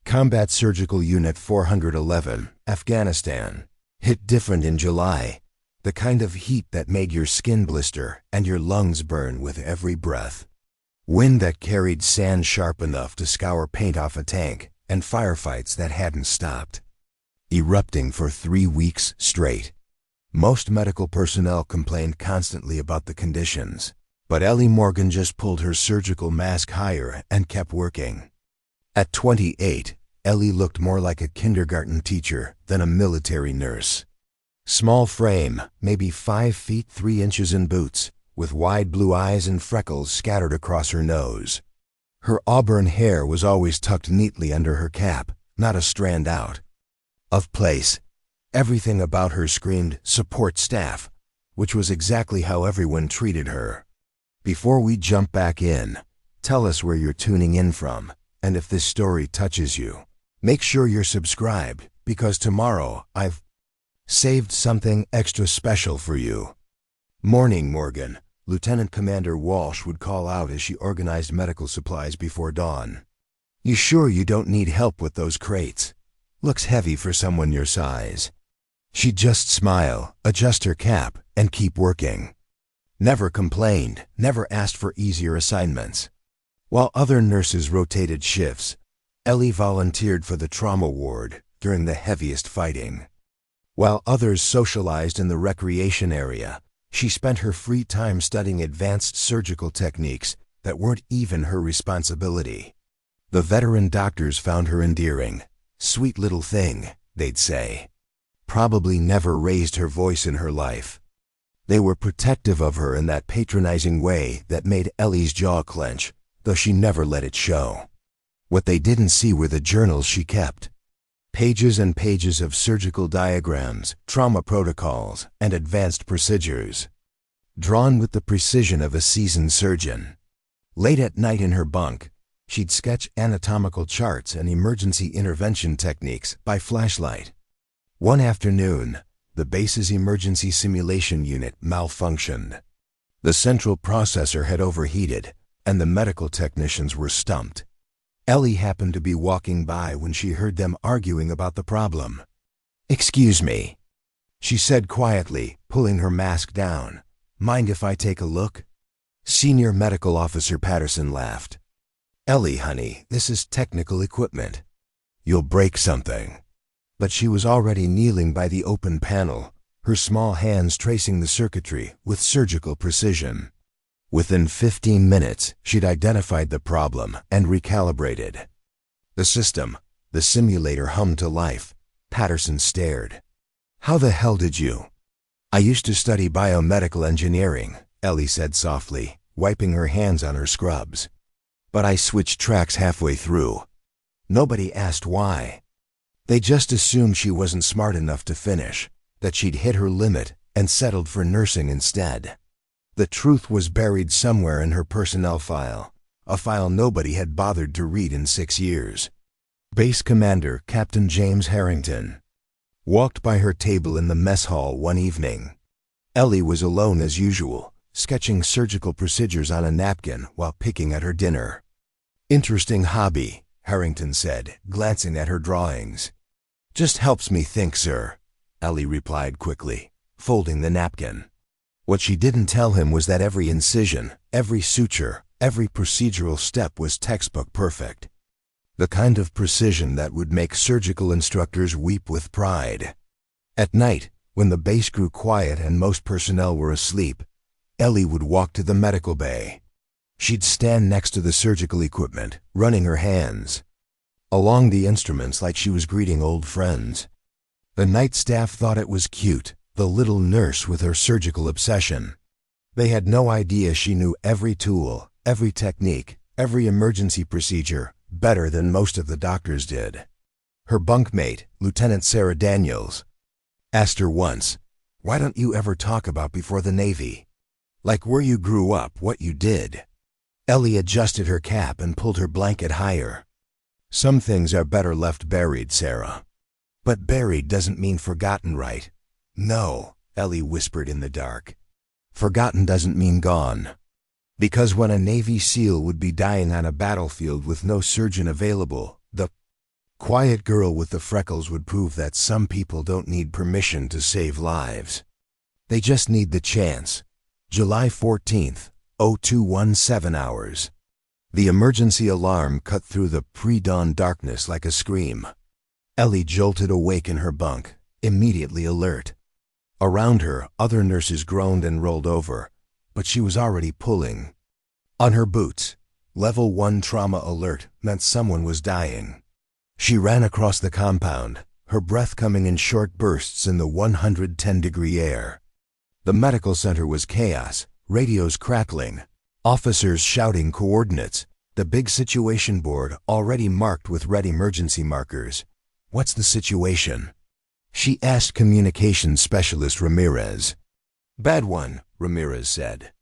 Combat Surgical Unit 411, Afghanistan. Hit different in July. The kind of heat that made your skin blister and your lungs burn with every breath. Wind that carried sand sharp enough to scour paint off a tank, and firefights that hadn't stopped. Erupting for 3 weeks straight. Most medical personnel complained constantly about the conditions, but Ellie Morgan just pulled her surgical mask higher and kept working. At 28, Ellie looked more like a kindergarten teacher than a military nurse. Small frame, maybe 5 feet 3 inches in boots, with wide blue eyes and freckles scattered across her nose. Her auburn hair was always tucked neatly under her cap, not a strand out of place. Everything about her screamed support staff, which was exactly how everyone treated her. Before we jump back in, tell us where you're tuning in from, and if this story touches you, make sure you're subscribed, because tomorrow I've saved something extra special for you. Morning, Morgan, Lieutenant Commander Walsh would call out as she organized medical supplies before dawn. You sure you don't need help with those crates? Looks heavy for someone your size. She'd just smile, adjust her cap, and keep working. Never complained, never asked for easier assignments. While other nurses rotated shifts, Ellie volunteered for the trauma ward during the heaviest fighting. While others socialized in the recreation area, she spent her free time studying advanced surgical techniques that weren't even her responsibility. The veteran doctors found her endearing. Sweet little thing, they'd say. Probably never raised her voice in her life. They were protective of her in that patronizing way that made Ellie's jaw clench, though she never let it show. What they didn't see were the journals she kept. Pages and pages of surgical diagrams, trauma protocols, and advanced procedures. Drawn with the precision of a seasoned surgeon. Late at night in her bunk, she'd sketch anatomical charts and emergency intervention techniques by flashlight. One afternoon, the base's emergency simulation unit malfunctioned. The central processor had overheated, and the medical technicians were stumped. Ellie happened to be walking by when she heard them arguing about the problem. "Excuse me," she said quietly, pulling her mask down. "Mind if I take a look?" Senior Medical Officer Patterson laughed. "Ellie, honey, this is technical equipment. You'll break something." But she was already kneeling by the open panel, her small hands tracing the circuitry with surgical precision. Within 15 minutes, she'd identified the problem and recalibrated. The system, the simulator hummed to life. Patterson stared. "How the hell did you?" "I used to study biomedical engineering," Ellie said softly, wiping her hands on her scrubs. "But I switched tracks halfway through. Nobody asked why. They just assumed she wasn't smart enough to finish, that she'd hit her limit and settled for nursing instead." The truth was buried somewhere in her personnel file, a file nobody had bothered to read in 6 years. Base Commander Captain James Harrington walked by her table in the mess hall one evening. Ellie was alone as usual, sketching surgical procedures on a napkin while picking at her dinner. "Interesting hobby," Harrington said, glancing at her drawings. "Just helps me think, sir," Ellie replied quickly, folding the napkin. What she didn't tell him was that every incision, every suture, every procedural step was textbook perfect. The kind of precision that would make surgical instructors weep with pride. At night, when the base grew quiet and most personnel were asleep, Ellie would walk to the medical bay. She'd stand next to the surgical equipment, running her hands along the instruments like she was greeting old friends. The night staff thought it was cute, the little nurse with her surgical obsession. They had no idea she knew every tool, every technique, every emergency procedure better than most of the doctors did. Her bunkmate, Lieutenant Sarah Daniels, asked her once, "Why don't you ever talk about before the Navy? Like where you grew up, what you did?" Ellie adjusted her cap and pulled her blanket higher. "Some things are better left buried, Sarah." "But buried doesn't mean forgotten, right?" "No," Ellie whispered in the dark. "Forgotten doesn't mean gone. Because when a Navy SEAL would be dying on a battlefield with no surgeon available, the Quiet girl with the freckles would prove that some people don't need permission to save lives. They just need the chance. July 14th, 0217 hours. The emergency alarm cut through the pre-dawn darkness like a scream. Ellie jolted awake in her bunk, immediately alert. Around her, other nurses groaned and rolled over, but she was already pulling. On her boots, Level 1 trauma alert meant someone was dying. She ran across the compound, her breath coming in short bursts in the 110-degree air. The medical center was chaos, radios crackling, officers shouting coordinates, the big situation board already marked with red emergency markers. What's the situation? She asked communications specialist Ramirez. Bad one, Ramirez said.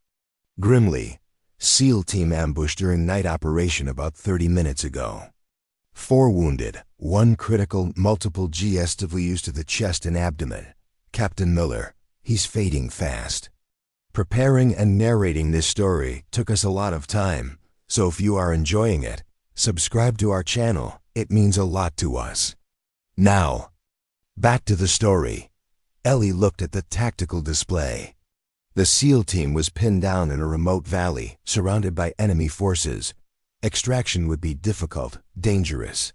Grimly, SEAL team ambushed during night operation about 30 minutes ago. 4 wounded, 1 critical, multiple GSWs to the chest and abdomen. Captain Miller, he's fading fast. Preparing and narrating this story took us a lot of time, so if you are enjoying it, subscribe to our channel, it means a lot to us. Now, back to the story. Ellie looked at the tactical display. The SEAL team was pinned down in a remote valley, surrounded by enemy forces. Extraction would be difficult, dangerous.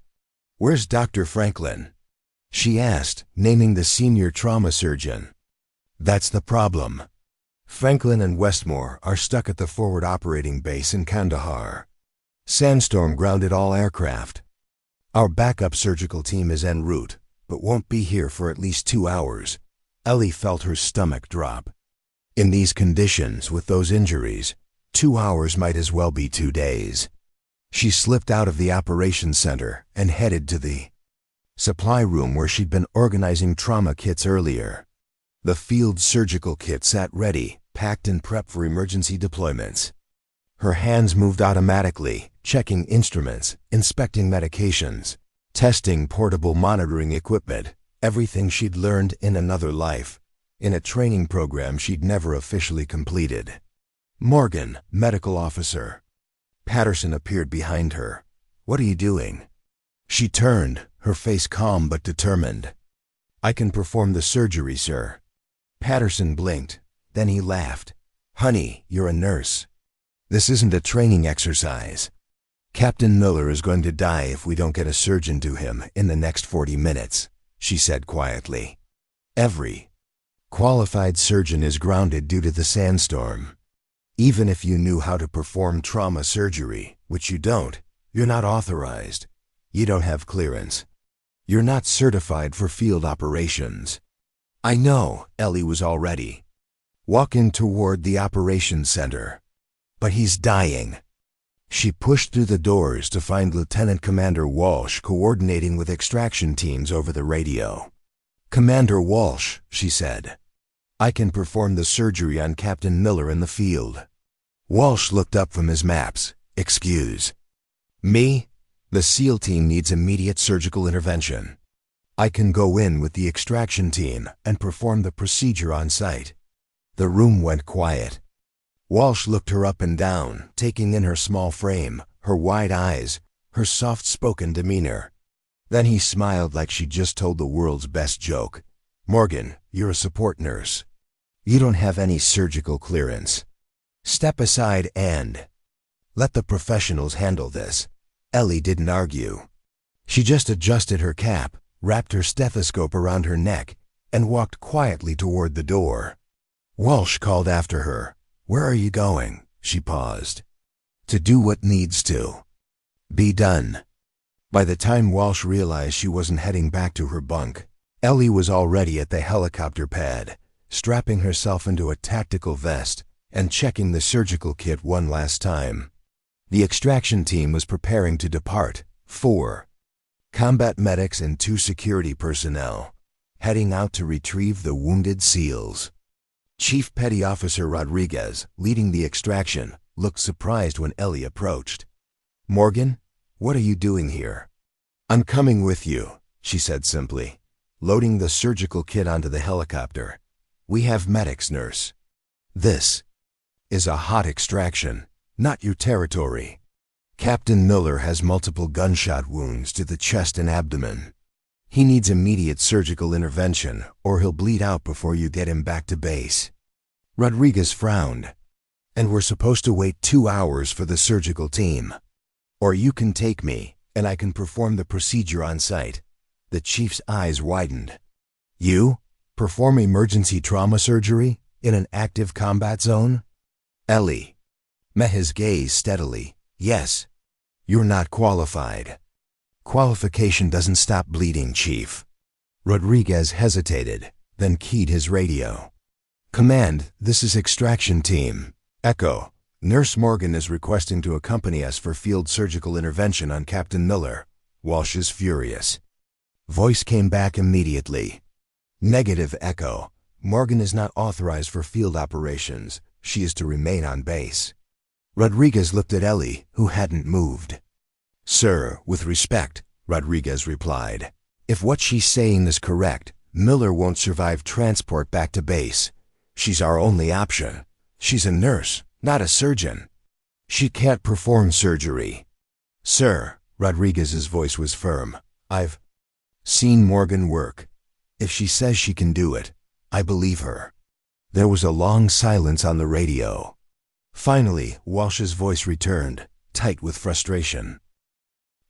Where's Dr. Franklin? She asked, naming the senior trauma surgeon. That's the problem. Franklin and Westmore are stuck at the forward operating base in Kandahar. Sandstorm grounded all aircraft. Our backup surgical team is en route, but won't be here for at least 2 hours. Ellie felt her stomach drop. In these conditions, with those injuries, 2 hours might as well be 2 days. She slipped out of the operations center and headed to the supply room where she'd been organizing trauma kits earlier. The field surgical kit sat ready, packed and prepped for emergency deployments. Her hands moved automatically, checking instruments, inspecting medications, testing portable monitoring equipment, everything she'd learned in another life, in a training program she'd never officially completed. Morgan, medical officer. Patterson appeared behind her. What are you doing? She turned, her face calm but determined. I can perform the surgery, sir. Patterson blinked, then he laughed. Honey, you're a nurse. This isn't a training exercise. Captain Miller is going to die if we don't get a surgeon to him in the next 40 minutes, she said quietly. Every qualified surgeon is grounded due to the sandstorm. Even if you knew how to perform trauma surgery, which you don't, you're not authorized. You don't have clearance. You're not certified for field operations. I know, Ellie was all ready. Walking toward the operations center. But he's dying. She pushed through the doors to find Lieutenant Commander Walsh coordinating with extraction teams over the radio. Commander Walsh, she said. I can perform the surgery on Captain Miller in the field. Walsh looked up from his maps. Excuse me? The SEAL team needs immediate surgical intervention. I can go in with the extraction team and perform the procedure on site. The room went quiet. Walsh looked her up and down, taking in her small frame, her wide eyes, her soft-spoken demeanor. Then he smiled like she'd just told the world's best joke. Morgan, you're a support nurse. You don't have any surgical clearance. Step aside and let the professionals handle this. Ellie didn't argue. She just adjusted her cap, wrapped her stethoscope around her neck, and walked quietly toward the door. Walsh called after her. Where are you going? She paused. To do what needs to be done. By the time Walsh realized she wasn't heading back to her bunk, Ellie was already at the helicopter pad, strapping herself into a tactical vest and checking the surgical kit one last time. The extraction team was preparing to depart. 4 combat medics and 2 security personnel, heading out to retrieve the wounded SEALs. Chief Petty Officer Rodriguez, leading the extraction, looked surprised when Ellie approached. Morgan, what are you doing here? I'm coming with you, she said simply, loading the surgical kit onto the helicopter. We have medics, nurse. This is a hot extraction, not your territory. Captain Miller has multiple gunshot wounds to the chest and abdomen. He needs immediate surgical intervention, or he'll bleed out before you get him back to base." Rodriguez frowned. "And we're supposed to wait 2 hours for the surgical team. Or you can take me, and I can perform the procedure on site." The chief's eyes widened. "You? Perform emergency trauma surgery? In an active combat zone?" Ellie met his gaze steadily. "Yes. You're not qualified." "Qualification doesn't stop bleeding, Chief." Rodriguez hesitated, then keyed his radio. "Command, this is extraction team. Echo. Nurse Morgan is requesting to accompany us for field surgical intervention on Captain Miller." Walsh is furious. Voice came back immediately. "Negative, Echo. Morgan is not authorized for field operations. She is to remain on base." Rodriguez looked at Ellie, who hadn't moved. "Sir, with respect," Rodriguez replied. "If what she's saying is correct, Miller won't survive transport back to base. She's our only option. She's a nurse, not a surgeon. She can't perform surgery." "Sir," Rodriguez's voice was firm, "I've seen Morgan work. If she says she can do it, I believe her." There was a long silence on the radio. Finally, Walsh's voice returned, tight with frustration.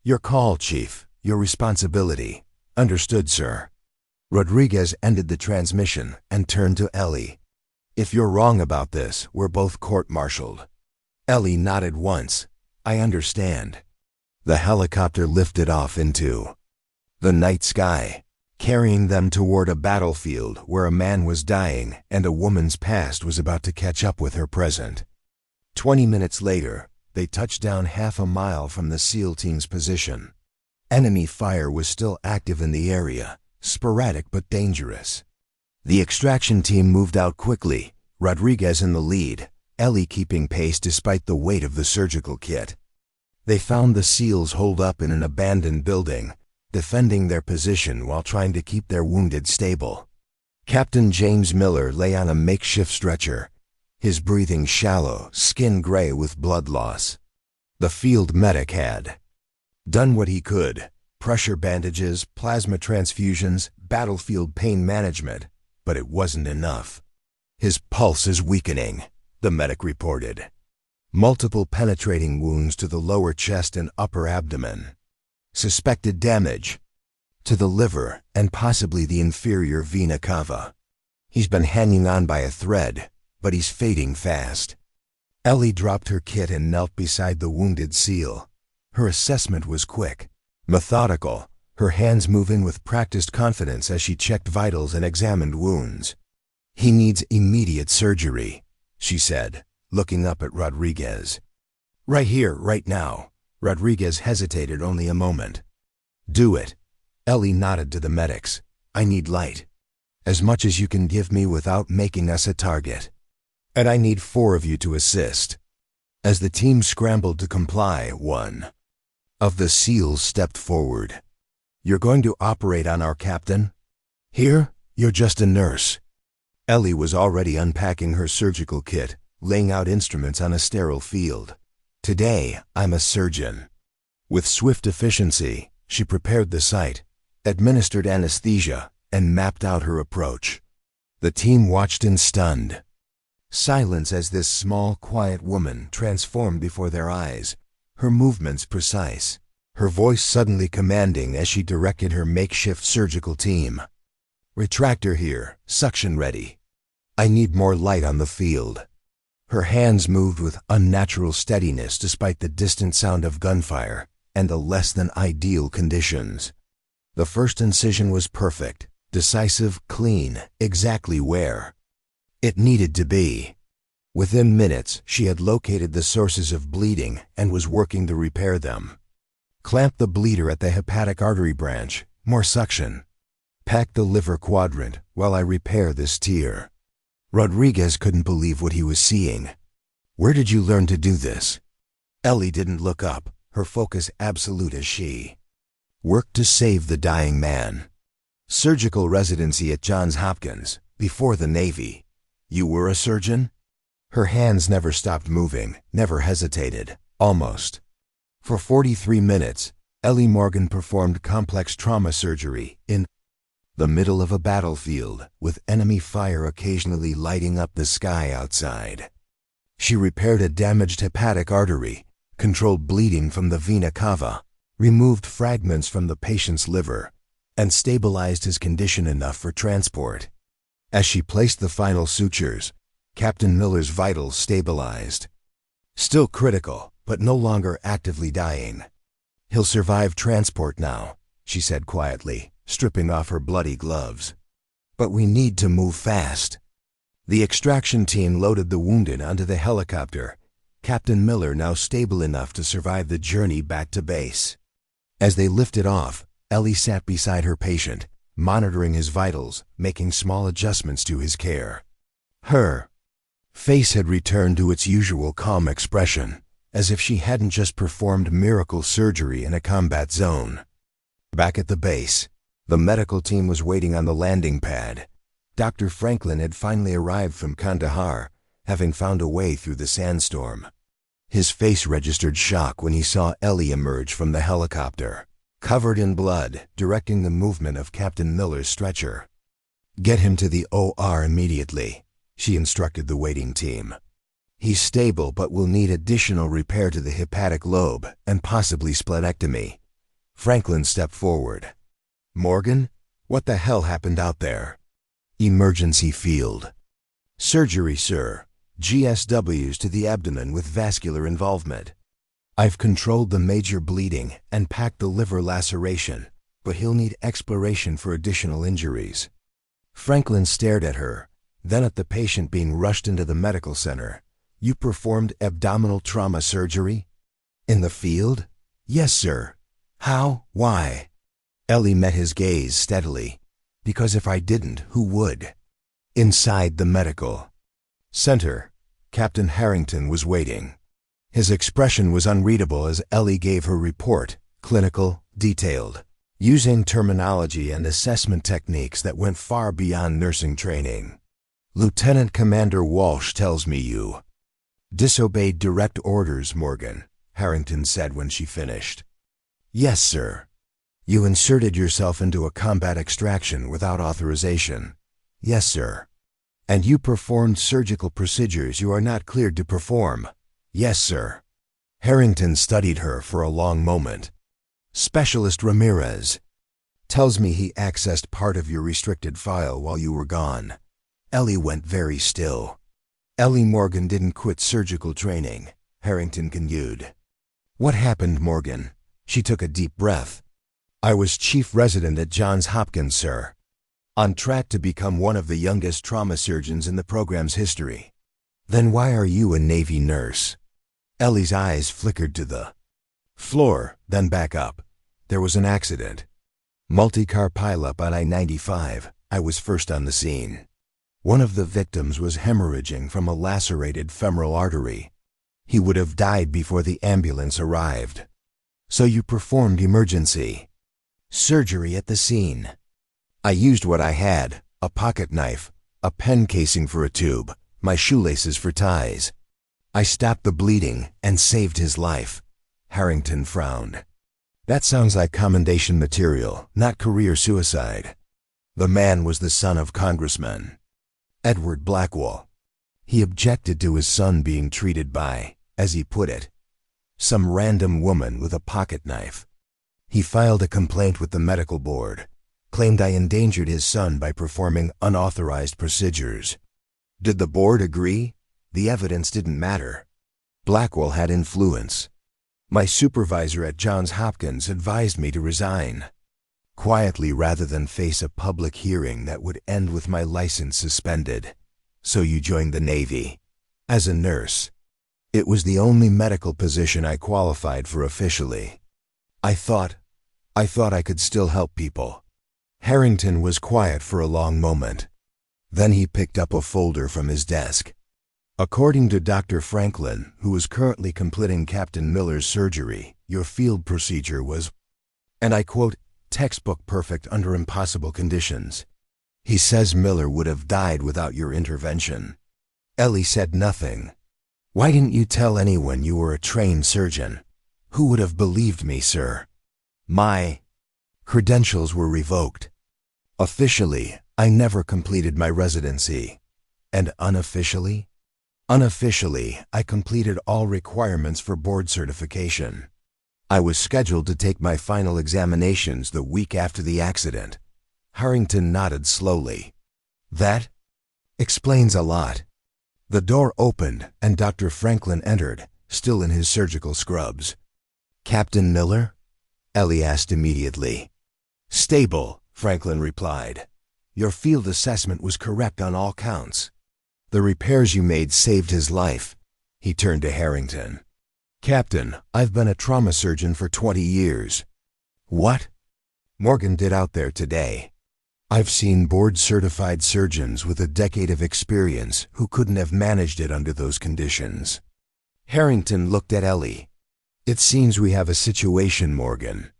"Your call, Chief. Your responsibility. Understood, sir." Rodriguez ended the transmission and turned to Ellie. "If you're wrong about this, we're both court-martialed." Ellie nodded once. "I understand." The helicopter lifted off into the night sky, carrying them toward a battlefield where a man was dying and a woman's past was about to catch up with her present. 20 minutes later, they touched down half a mile from the SEAL team's position. Enemy fire was still active in the area, sporadic but dangerous. The extraction team moved out quickly, Rodriguez in the lead, Ellie keeping pace despite the weight of the surgical kit. They found the SEALs holed up in an abandoned building, defending their position while trying to keep their wounded stable. Captain James Miller lay on a makeshift stretcher, his breathing shallow, skin gray with blood loss. The field medic had done what he could: pressure bandages, plasma transfusions, battlefield pain management, but it wasn't enough. "His pulse is weakening," the medic reported. "Multiple penetrating wounds to the lower chest and upper abdomen. Suspected damage to the liver and possibly the inferior vena cava. He's been hanging on by a thread, but he's fading fast." Ellie dropped her kit and knelt beside the wounded SEAL. Her assessment was quick, methodical, her hands moving with practiced confidence as she checked vitals and examined wounds. "He needs immediate surgery," she said, looking up at Rodriguez. "Right here, right now." Rodriguez hesitated only a moment. "Do it." Ellie nodded to the medics. "I need light. As much as you can give me without making us a target. And I need 4 of you to assist." As the team scrambled to comply, one of the SEALs stepped forward. "You're going to operate on our captain? Here, you're just a nurse." Ellie was already unpacking her surgical kit, laying out instruments on a sterile field. "Today, I'm a surgeon." With swift efficiency, she prepared the site, administered anesthesia, and mapped out her approach. The team watched in stunned silence as this small, quiet woman transformed before their eyes, her movements precise, her voice suddenly commanding as she directed her makeshift surgical team. "Retractor here, suction ready. I need more light on the field." Her hands moved with unnatural steadiness despite the distant sound of gunfire and the less than ideal conditions. The first incision was perfect, decisive, clean, exactly where it needed to be. Within minutes, she had located the sources of bleeding and was working to repair them. "Clamp the bleeder at the hepatic artery branch, more suction. Pack the liver quadrant while I repair this tear." Rodriguez couldn't believe what he was seeing. "Where did you learn to do this?" Ellie didn't look up, her focus absolute as she worked to save the dying man. "Surgical residency at Johns Hopkins, before the Navy. You were a surgeon?" Her hands never stopped moving, never hesitated, almost For 43 minutes, Ellie Morgan performed complex trauma surgery in the middle of a battlefield, with enemy fire occasionally lighting up the sky outside. She repaired a damaged hepatic artery, controlled bleeding from the vena cava, removed fragments from the patient's liver, and stabilized his condition enough for transport. As she placed the final sutures, Captain Miller's vitals stabilized. Still critical, but no longer actively dying. "He'll survive transport now," she said quietly, stripping off her bloody gloves. "But we need to move fast." The extraction team loaded the wounded onto the helicopter, Captain Miller now stable enough to survive the journey back to base. As they lifted off, Ellie sat beside her patient, monitoring his vitals, making small adjustments to his care. Her face had returned to its usual calm expression, as if she hadn't just performed miracle surgery in a combat zone. Back at the base, the medical team was waiting on the landing pad. Dr. Franklin had finally arrived from Kandahar, having found a way through the sandstorm. His face registered shock when he saw Ellie emerge from the helicopter, covered in blood, directing the movement of Captain Miller's stretcher. "Get him to the OR immediately," she instructed the waiting team. "He's stable but will need additional repair to the hepatic lobe and possibly splenectomy." Franklin stepped forward. "Morgan, what the hell happened out there?" "Emergency field." "Surgery, sir. GSWs to the abdomen with vascular involvement. I've controlled the major bleeding and packed the liver laceration, but he'll need exploration for additional injuries." Franklin stared at her, then at the patient being rushed into the medical center. "You performed abdominal trauma surgery?" "In the field?" "Yes, sir." "How? Why?" Ellie met his gaze steadily. "Because if I didn't, who would?" Inside the medical center, Captain Harrington was waiting. His expression was unreadable as Ellie gave her report, clinical, detailed, using terminology and assessment techniques that went far beyond nursing training. "Lieutenant Commander Walsh tells me you disobeyed direct orders, Morgan," Harrington said when she finished. "Yes, sir." "You inserted yourself into a combat extraction without authorization." "Yes, sir." "And you performed surgical procedures you are not cleared to perform." "Yes, sir." Harrington studied her for a long moment. "Specialist Ramirez tells me he accessed part of your restricted file while you were gone." Ellie went very still. "Ellie Morgan didn't quit surgical training," Harrington continued. "What happened, Morgan?" She took a deep breath. "I was chief resident at Johns Hopkins, sir. On track to become one of the youngest trauma surgeons in the program's history." "Then why are you a Navy nurse?" Ellie's eyes flickered to the floor, then back up. "There was an accident. Multi-car pileup on I-95. I was first on the scene. One of the victims was hemorrhaging from a lacerated femoral artery. He would have died before the ambulance arrived. So you performed emergency surgery at the scene." "I used what I had, a pocket knife, a pen casing for a tube, my shoelaces for ties. I stopped the bleeding and saved his life." Harrington frowned. "That sounds like commendation material, not career suicide." The man was the son of Congressman Edward Blackwell. He objected to his son being treated by, as he put it, some random woman with a pocket knife. He filed a complaint with the medical board, claimed I endangered his son by performing unauthorized procedures. Did the board agree? The evidence didn't matter. Blackwell had influence. My supervisor at Johns Hopkins advised me to resign quietly rather than face a public hearing that would end with my license suspended. "So you joined the Navy as a nurse." "It was the only medical position I qualified for officially. I thought I could still help people." Harrington was quiet for a long moment. Then he picked up a folder from his desk. "According to Dr. Franklin, who is currently completing Captain Miller's surgery, your field procedure was, and I quote, textbook perfect under impossible conditions. He says Miller would have died without your intervention." Ellie said nothing. "Why didn't you tell anyone you were a trained surgeon?" Who would have believed me, sir? My credentials were revoked. Officially, I never completed my residency. And unofficially? Unofficially, I completed all requirements for board certification. I was scheduled to take my final examinations the week after the accident. Harrington nodded slowly. That explains a lot. The door opened and Dr. Franklin entered, still in his surgical scrubs. Captain Miller? Ellie asked immediately. Stable, Franklin replied. Your field assessment was correct on all counts. The repairs you made saved his life. He turned to Harrington. Captain, I've been a trauma surgeon for 20 years. What? Morgan did out there today. I've seen board-certified surgeons with a decade of experience who couldn't have managed it under those conditions. Harrington looked at Ellie. It seems we have a situation, Morgan.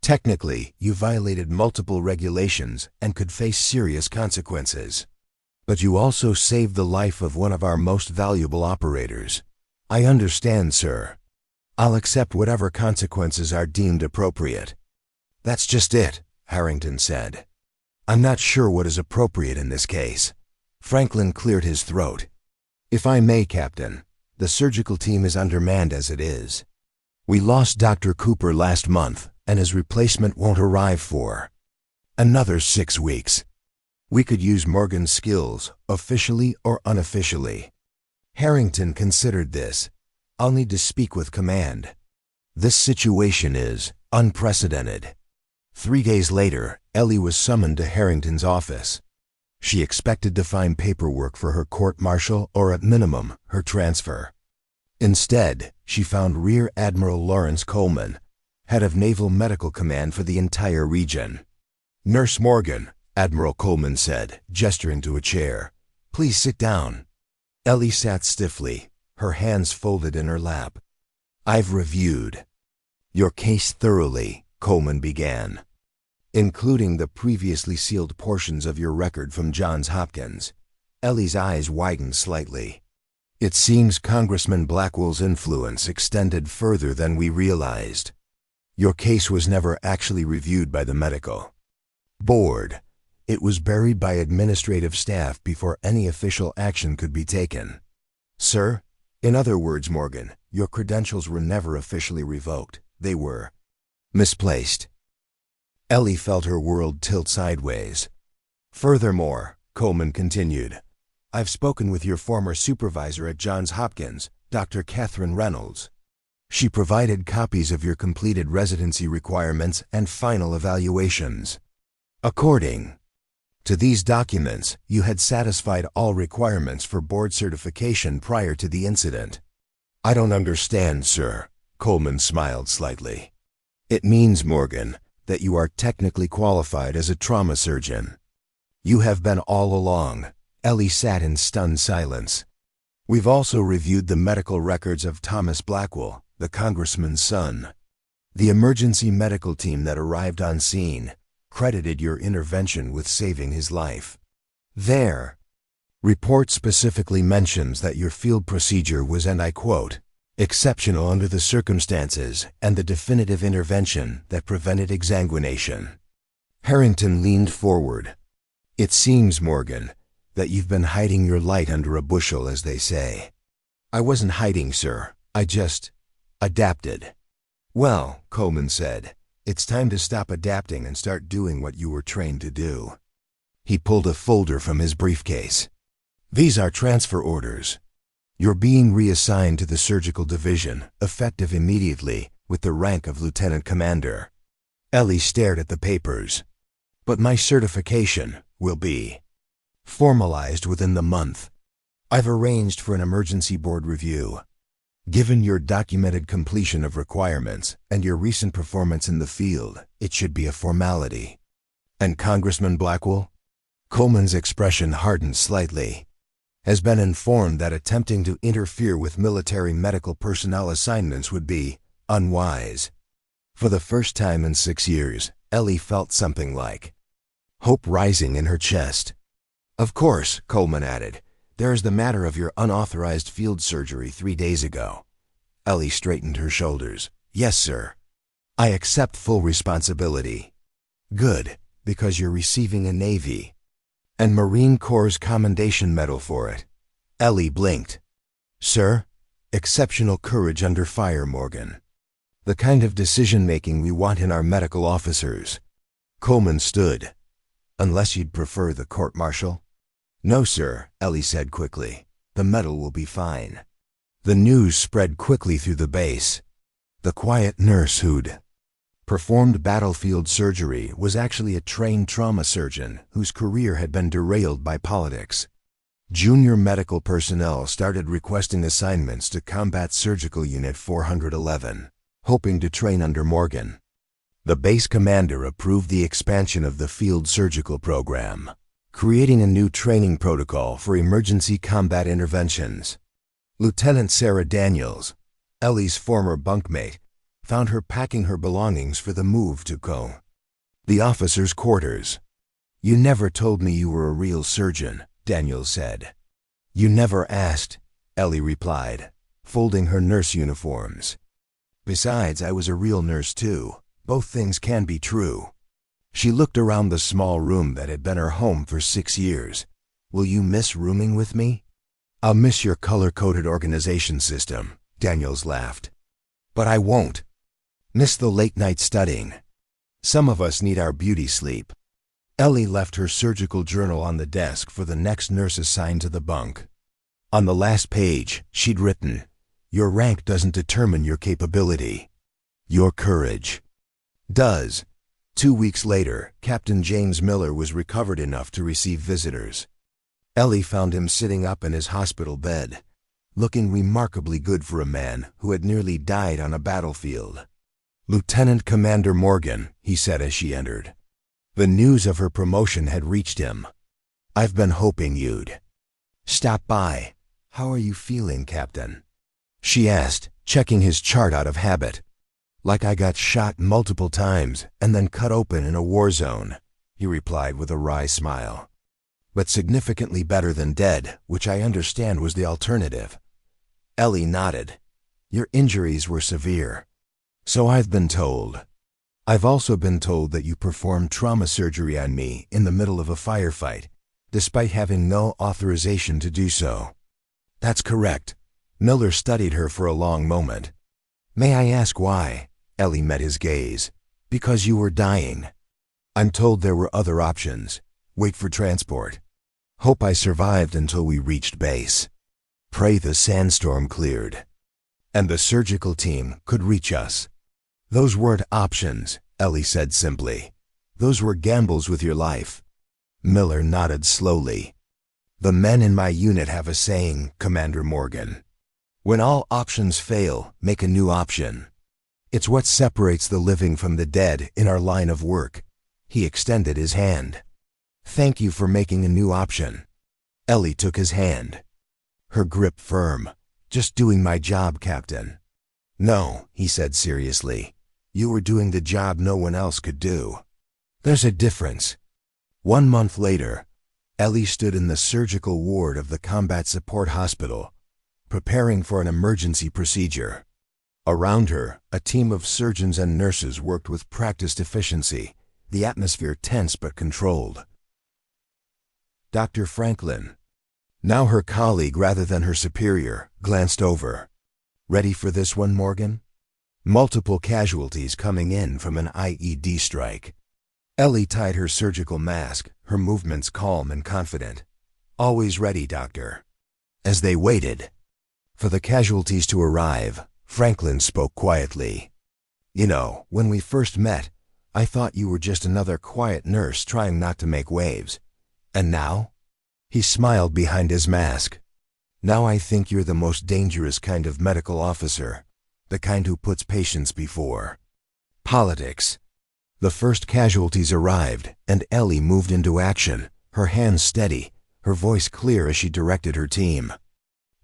Technically, you violated multiple regulations and could face serious consequences. But you also saved the life of one of our most valuable operators. I understand, sir. I'll accept whatever consequences are deemed appropriate. That's just it, Harrington said. I'm not sure what is appropriate in this case. Franklin cleared his throat. If I may, Captain, the surgical team is undermanned as it is. We lost Dr. Cooper last month, and his replacement won't arrive for another 6 weeks. We could use Morgan's skills, officially or unofficially. Harrington considered this. I'll need to speak with command. This situation is unprecedented. 3 days later, Ellie was summoned to Harrington's office. She expected to find paperwork for her court-martial or, at minimum, her transfer. Instead, she found Rear Admiral Lawrence Coleman, head of Naval Medical Command for the entire region. Nurse Morgan, Admiral Coleman said, gesturing to a chair. Please sit down. Ellie sat stiffly, her hands folded in her lap. I've reviewed your case thoroughly, Coleman began, including the previously sealed portions of your record from Johns Hopkins. Ellie's eyes widened slightly. It seems Congressman Blackwell's influence extended further than we realized. Your case was never actually reviewed by the medical board. It was buried by administrative staff before any official action could be taken. Sir, in other words, Morgan, your credentials were never officially revoked. They were misplaced. Ellie felt her world tilt sideways. Furthermore, Coleman continued, I've spoken with your former supervisor at Johns Hopkins, Dr. Catherine Reynolds. She provided copies of your completed residency requirements and final evaluations. According to these documents, you had satisfied all requirements for board certification prior to the incident. I don't understand, sir. Coleman smiled slightly. It means, Morgan, that you are technically qualified as a trauma surgeon. You have been all along. Ellie sat in stunned silence. We've also reviewed the medical records of Thomas Blackwell, the congressman's son. The emergency medical team that arrived on scene credited your intervention with saving his life. Their report specifically mentions that your field procedure was, and I quote, exceptional under the circumstances and the definitive intervention that prevented exsanguination. Harrington leaned forward. It seems, Morgan, that you've been hiding your light under a bushel, as they say. I wasn't hiding, sir. I just adapted. Well, Coleman said, it's time to stop adapting and start doing what you were trained to do. He pulled a folder from his briefcase. These are transfer orders. You're being reassigned to the surgical division, effective immediately, with the rank of lieutenant commander. Ellie stared at the papers. But my certification will be formalized within the month. I've arranged for an emergency board review. Given your documented completion of requirements and your recent performance in the field, it should be a formality. And Congressman Blackwell? Coleman's expression hardened slightly. Has been informed that attempting to interfere with military medical personnel assignments would be unwise. For the first time in 6 years, Ellie felt something like hope rising in her chest. Of course, Coleman added, there is the matter of your unauthorized field surgery 3 days ago. Ellie straightened her shoulders. Yes, sir. I accept full responsibility. Good, because you're receiving a Navy and Marine Corps Commendation Medal for it. Ellie blinked. Sir, exceptional courage under fire, Morgan. The kind of decision-making we want in our medical officers. Coleman stood. Unless you'd prefer the court-martial? No, sir, Ellie said quickly. The medal will be fine. The news spread quickly through the base. The quiet nurse who'd performed battlefield surgery was actually a trained trauma surgeon whose career had been derailed by politics. Junior medical personnel started requesting assignments to Combat Surgical Unit 411, hoping to train under Morgan. The base commander approved the expansion of the field surgical program, creating a new training protocol for emergency combat interventions. Lieutenant Sarah Daniels, Ellie's former bunkmate, found her packing her belongings for the move to the officers' quarters. You never told me you were a real surgeon, Daniels said. You never asked, Ellie replied, folding her nurse uniforms. Besides, I was a real nurse too. Both things can be true. She looked around the small room that had been her home for 6 years. Will you miss rooming with me? I'll miss your color-coded organization system, Daniels laughed. But I won't. Miss the late-night studying. Some of us need our beauty sleep. Ellie left her surgical journal on the desk for the next nurse assigned to the bunk. On the last page, she'd written, Your rank doesn't determine your capability. Your courage does. 2 weeks later, Captain James Miller was recovered enough to receive visitors. Ellie found him sitting up in his hospital bed, looking remarkably good for a man who had nearly died on a battlefield. Lieutenant Commander Morgan, he said as she entered. The news of her promotion had reached him. I've been hoping you'd stop by. How are you feeling, Captain? She asked, checking his chart out of habit. Like I got shot multiple times and then cut open in a war zone, he replied with a wry smile. But significantly better than dead, which I understand was the alternative. Ellie nodded. Your injuries were severe. So I've been told. I've also been told that you performed trauma surgery on me in the middle of a firefight, despite having no authorization to do so. That's correct. Miller studied her for a long moment. May I ask why? Ellie met his gaze. Because you were dying. I'm told there were other options. Wait for transport. Hope I survived until we reached base. Pray the sandstorm cleared. And the surgical team could reach us. Those weren't options, Ellie said simply. Those were gambles with your life. Miller nodded slowly. The men in my unit have a saying, Commander Morgan. When all options fail, make a new option. It's what separates the living from the dead in our line of work. He extended his hand. Thank you for making a new option. Ellie took his hand. Her grip firm. Just doing my job, Captain. No, he said seriously. You were doing the job no one else could do. There's a difference. 1 month later, Ellie stood in the surgical ward of the Combat Support Hospital, preparing for an emergency procedure. Around her, a team of surgeons and nurses worked with practiced efficiency, the atmosphere tense but controlled. Dr. Franklin, now her colleague rather than her superior, glanced over. Ready for this one, Morgan? Multiple casualties coming in from an IED strike. Ellie tied her surgical mask, her movements calm and confident. Always ready, Doctor. As they waited for the casualties to arrive, Franklin spoke quietly. You know, when we first met, I thought you were just another quiet nurse trying not to make waves. And now? He smiled behind his mask. Now I think you're the most dangerous kind of medical officer, the kind who puts patients before politics. The first casualties arrived, and Ellie moved into action, her hands steady, her voice clear as she directed her team.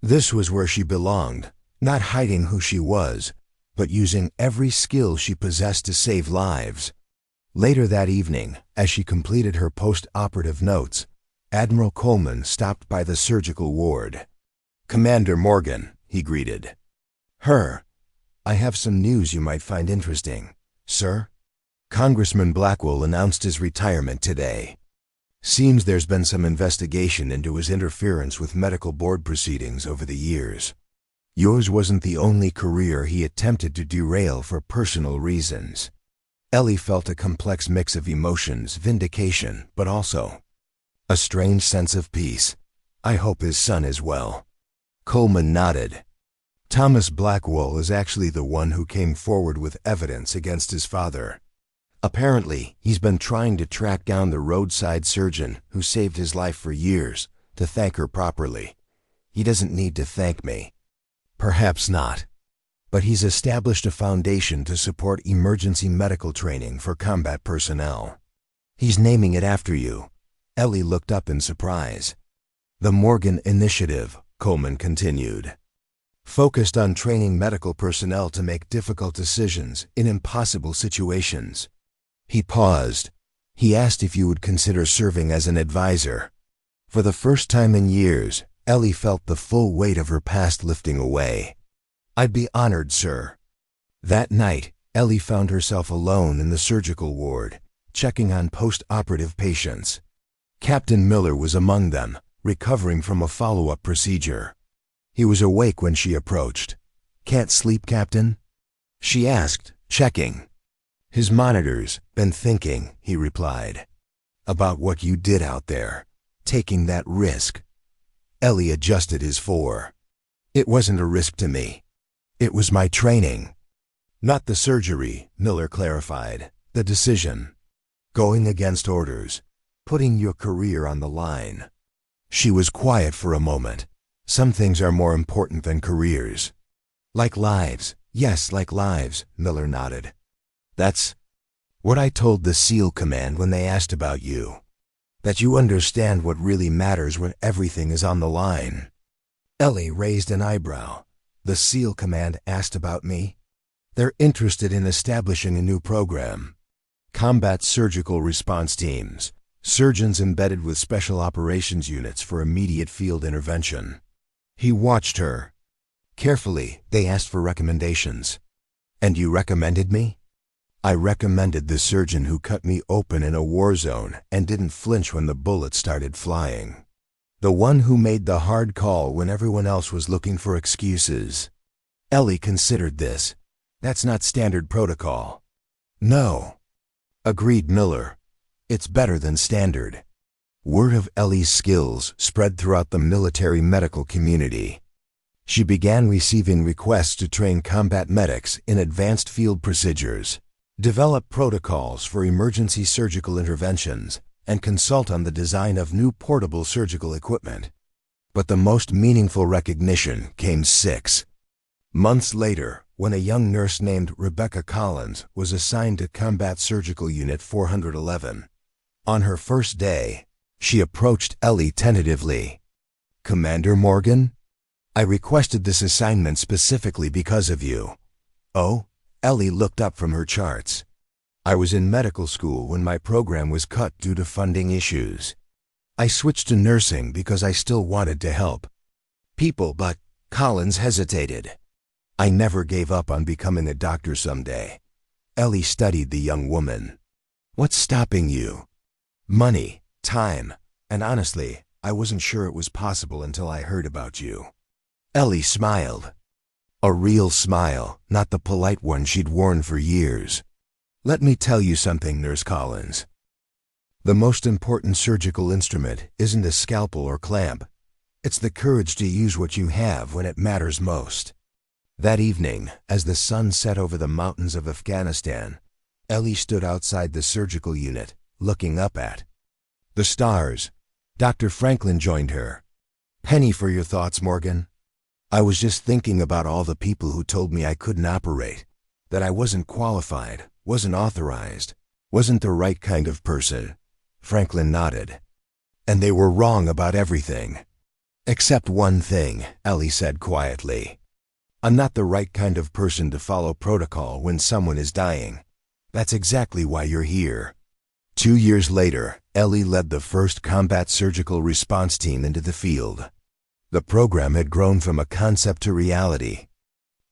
This was where she belonged, not hiding who she was, but using every skill she possessed to save lives. Later that evening, as she completed her post-operative notes, Admiral Coleman stopped by the surgical ward. Commander Morgan, he greeted. Her. I have some news you might find interesting, sir. Congressman Blackwell announced his retirement today. Seems there's been some investigation into his interference with medical board proceedings over the years. Yours wasn't the only career he attempted to derail for personal reasons. Ellie felt a complex mix of emotions, vindication, but also a strange sense of peace. I hope his son is well. Coleman nodded. Thomas Blackwell is actually the one who came forward with evidence against his father. Apparently, he's been trying to track down the roadside surgeon who saved his life for years to thank her properly. He doesn't need to thank me. Perhaps not. But he's established a foundation to support emergency medical training for combat personnel. He's naming it after you. Ellie looked up in surprise. The Morgan Initiative, Coleman continued, focused on training medical personnel to make difficult decisions in impossible situations. He paused. He asked if you would consider serving as an advisor. For the first time in years, Ellie felt the full weight of her past lifting away. I'd be honored, sir. That night, Ellie found herself alone in the surgical ward, checking on post-operative patients. Captain Miller was among them, recovering from a follow-up procedure. He was awake when she approached. Can't sleep, Captain? She asked, checking. His monitors, been thinking, he replied. About what you did out there, taking that risk. Ellie adjusted his fore. It wasn't a risk to me. It was my training. Not the surgery, Miller clarified. The decision. Going against orders. Putting your career on the line. She was quiet for a moment. Some things are more important than careers. Like lives. Yes, like lives, Miller nodded. That's what I told the SEAL Command when they asked about you. That you understand what really matters when everything is on the line. Ellie raised an eyebrow. The SEAL Command asked about me? They're interested in establishing a new program. Combat Surgical Response Teams. Surgeons embedded with special operations units for immediate field intervention. He watched her. Carefully, they asked for recommendations. And you recommended me? I recommended the surgeon who cut me open in a war zone and didn't flinch when the bullets started flying. The one who made the hard call when everyone else was looking for excuses. Ellie considered this. That's not standard protocol. No. Agreed Miller. It's better than standard. Word of Ellie's skills spread throughout the military medical community. She began receiving requests to train combat medics in advanced field procedures, develop protocols for emergency surgical interventions, and consult on the design of new portable surgical equipment. But the most meaningful recognition came 6 months later, when a young nurse named Rebecca Collins was assigned to Combat Surgical Unit 411. On her first day, she approached Ellie tentatively. Commander Morgan? I requested this assignment specifically because of you. Oh? Ellie looked up from her charts. I was in medical school when my program was cut due to funding issues. I switched to nursing because I still wanted to help people, but Collins hesitated. I never gave up on becoming a doctor someday. Ellie studied the young woman. What's stopping you? Money, time, and honestly, I wasn't sure it was possible until I heard about you. Ellie smiled. A real smile, not the polite one she'd worn for years. Let me tell you something, Nurse Collins. The most important surgical instrument isn't a scalpel or clamp. It's the courage to use what you have when it matters most. That evening, as the sun set over the mountains of Afghanistan, Ellie stood outside the surgical unit, looking up at the stars. Dr. Franklin joined her. Penny for your thoughts, Morgan. I was just thinking about all the people who told me I couldn't operate, that I wasn't qualified, wasn't authorized, wasn't the right kind of person. Franklin nodded. And they were wrong about everything. Except one thing, Ellie said quietly. I'm not the right kind of person to follow protocol when someone is dying. That's exactly why you're here. 2 years later, Ellie led the first combat surgical response team into the field. The program had grown from a concept to reality.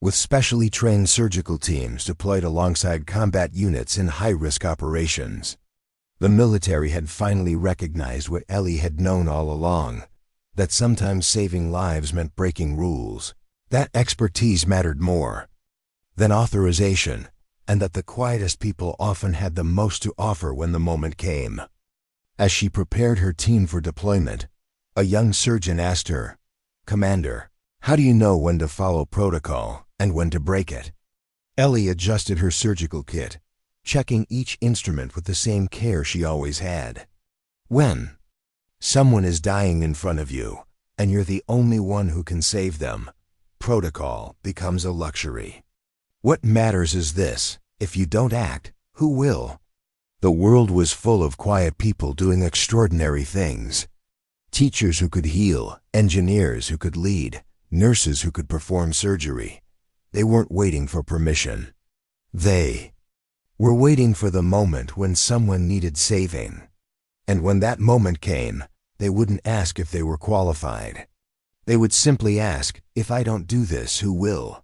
with specially trained surgical teams deployed alongside combat units in high-risk operations. The military had finally recognized what Ellie had known all along, that sometimes saving lives meant breaking rules. That expertise mattered more than authorization, and that the quietest people often had the most to offer when the moment came. As she prepared her team for deployment, a young surgeon asked her, "Commander, how do you know when to follow protocol and when to break it?" Ellie adjusted her surgical kit, checking each instrument with the same care she always had. When someone is dying in front of you, and you're the only one who can save them, protocol becomes a luxury. What matters is this: if you don't act, who will? The world was full of quiet people doing extraordinary things. Teachers who could heal, engineers who could lead, nurses who could perform surgery. They weren't waiting for permission. They were waiting for the moment when someone needed saving. And when that moment came, they wouldn't ask if they were qualified. They would simply ask, "If I don't do this, who will?"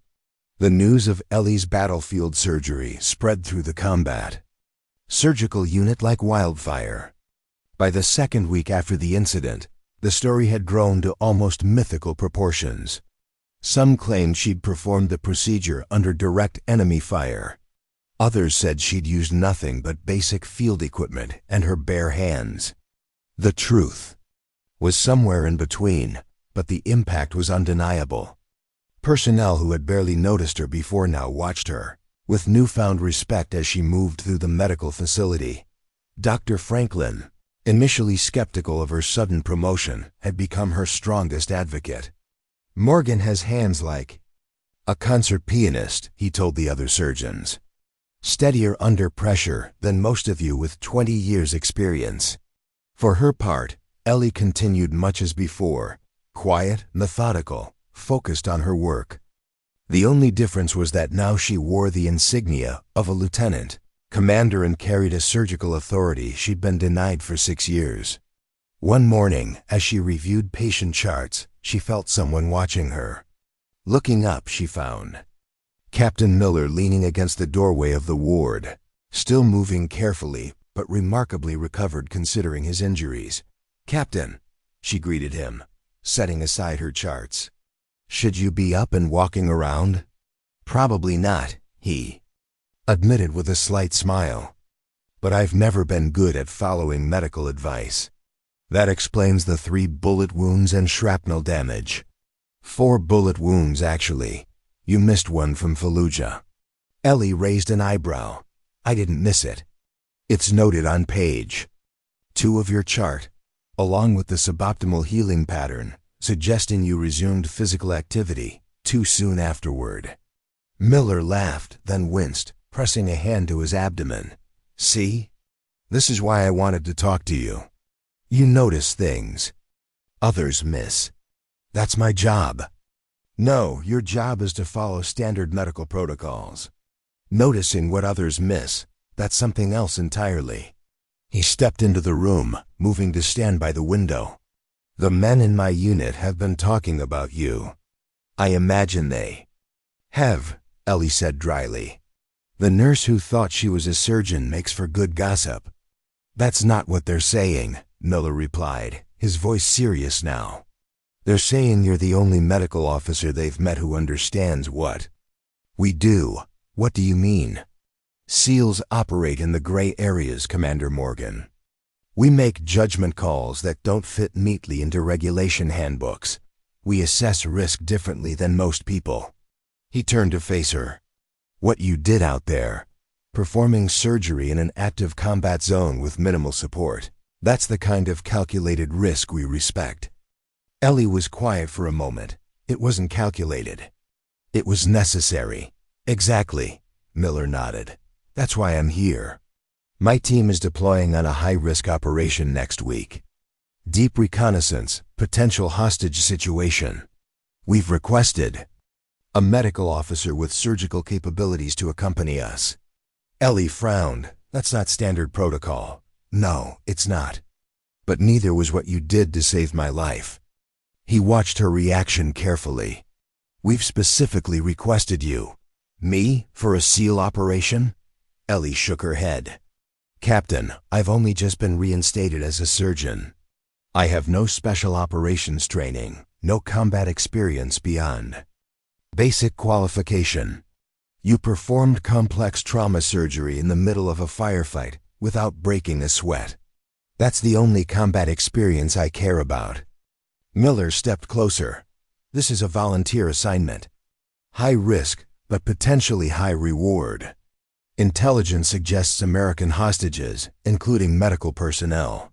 The news of Ellie's battlefield surgery spread through the combat surgical unit like wildfire. By the second week after the incident, the story had grown to almost mythical proportions. Some claimed she'd performed the procedure under direct enemy fire. Others said she'd used nothing but basic field equipment and her bare hands. The truth was somewhere in between, but the impact was undeniable. Personnel who had barely noticed her before now watched her with newfound respect as she moved through the medical facility. Dr. Franklin, initially skeptical of her sudden promotion, had become her strongest advocate. "Morgan has hands like a concert pianist," he told the other surgeons. "Steadier under pressure than most of you with 20 years' experience." For her part, Ellie continued much as before, quiet, methodical, focused on her work. The only difference was that now she wore the insignia of a lieutenant, commander, and carried a surgical authority she'd been denied for 6 years. One morning, as she reviewed patient charts, she felt someone watching her. Looking up, she found Captain Miller leaning against the doorway of the ward, still moving carefully, but remarkably recovered considering his injuries. "Captain," she greeted him, setting aside her charts. "Should you be up and walking around?" "Probably not," he admitted with a slight smile. "But I've never been good at following medical advice. That explains the 3 bullet wounds and shrapnel damage. 4 bullet wounds, actually. You missed one from Fallujah." Ellie raised an eyebrow. "I didn't miss it. It's noted on page 2 of your chart, along with the suboptimal healing pattern, suggesting you resumed physical activity too soon afterward." Miller laughed, then winced, pressing a hand to his abdomen. "See? This is why I wanted to talk to you. You notice things others miss. That's my job." "No, your job is to follow standard medical protocols. Noticing what others miss, that's something else entirely." He stepped into the room, moving to stand by the window. "The men in my unit have been talking about you. I imagine they have," Ellie said dryly. "The nurse who thought she was a surgeon makes for good gossip." "That's not what they're saying," Miller replied, his voice serious now. "They're saying you're the only medical officer they've met who understands what we do." "What do you mean?" "SEALs operate in the gray areas, Commander Morgan. We make judgment calls that don't fit neatly into regulation handbooks. We assess risk differently than most people." He turned to face her. "What you did out there, performing surgery in an active combat zone with minimal support, that's the kind of calculated risk we respect." Ellie was quiet for a moment. It wasn't calculated. It was necessary. "Exactly," Miller nodded. "That's why I'm here. My team is deploying on a high-risk operation next week. Deep reconnaissance, potential hostage situation. We've requested a medical officer with surgical capabilities to accompany us." Ellie frowned. "That's not standard protocol." "No, it's not. But neither was what you did to save my life." He watched her reaction carefully. We've specifically requested you. Me, for a SEAL operation? Ellie shook her head. Captain, I've only just been reinstated as a surgeon. I have no special operations training, no combat experience beyond basic qualification. You performed complex trauma surgery in the middle of a firefight without breaking a sweat. That's the only combat experience I care about. Miller stepped closer. This is a volunteer assignment. High risk, but potentially high reward. Intelligence suggests American hostages, including medical personnel.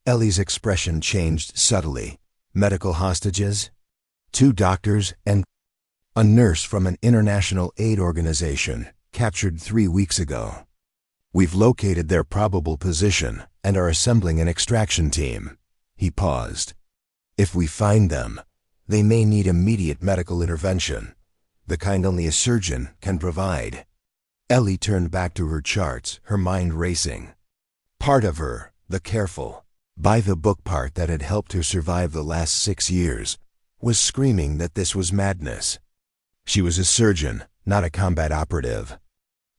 Ellie's expression changed subtly. Medical hostages? 2 doctors and a nurse from an international aid organization, captured 3 weeks ago. We've located their probable position and are assembling an extraction team. He paused. If we find them, they may need immediate medical intervention, the kind only a surgeon can provide. Ellie turned back to her charts, her mind racing. Part of her, the careful, by-the-book part that had helped her survive the last 6 years, was screaming that this was madness. She was a surgeon, not a combat operative.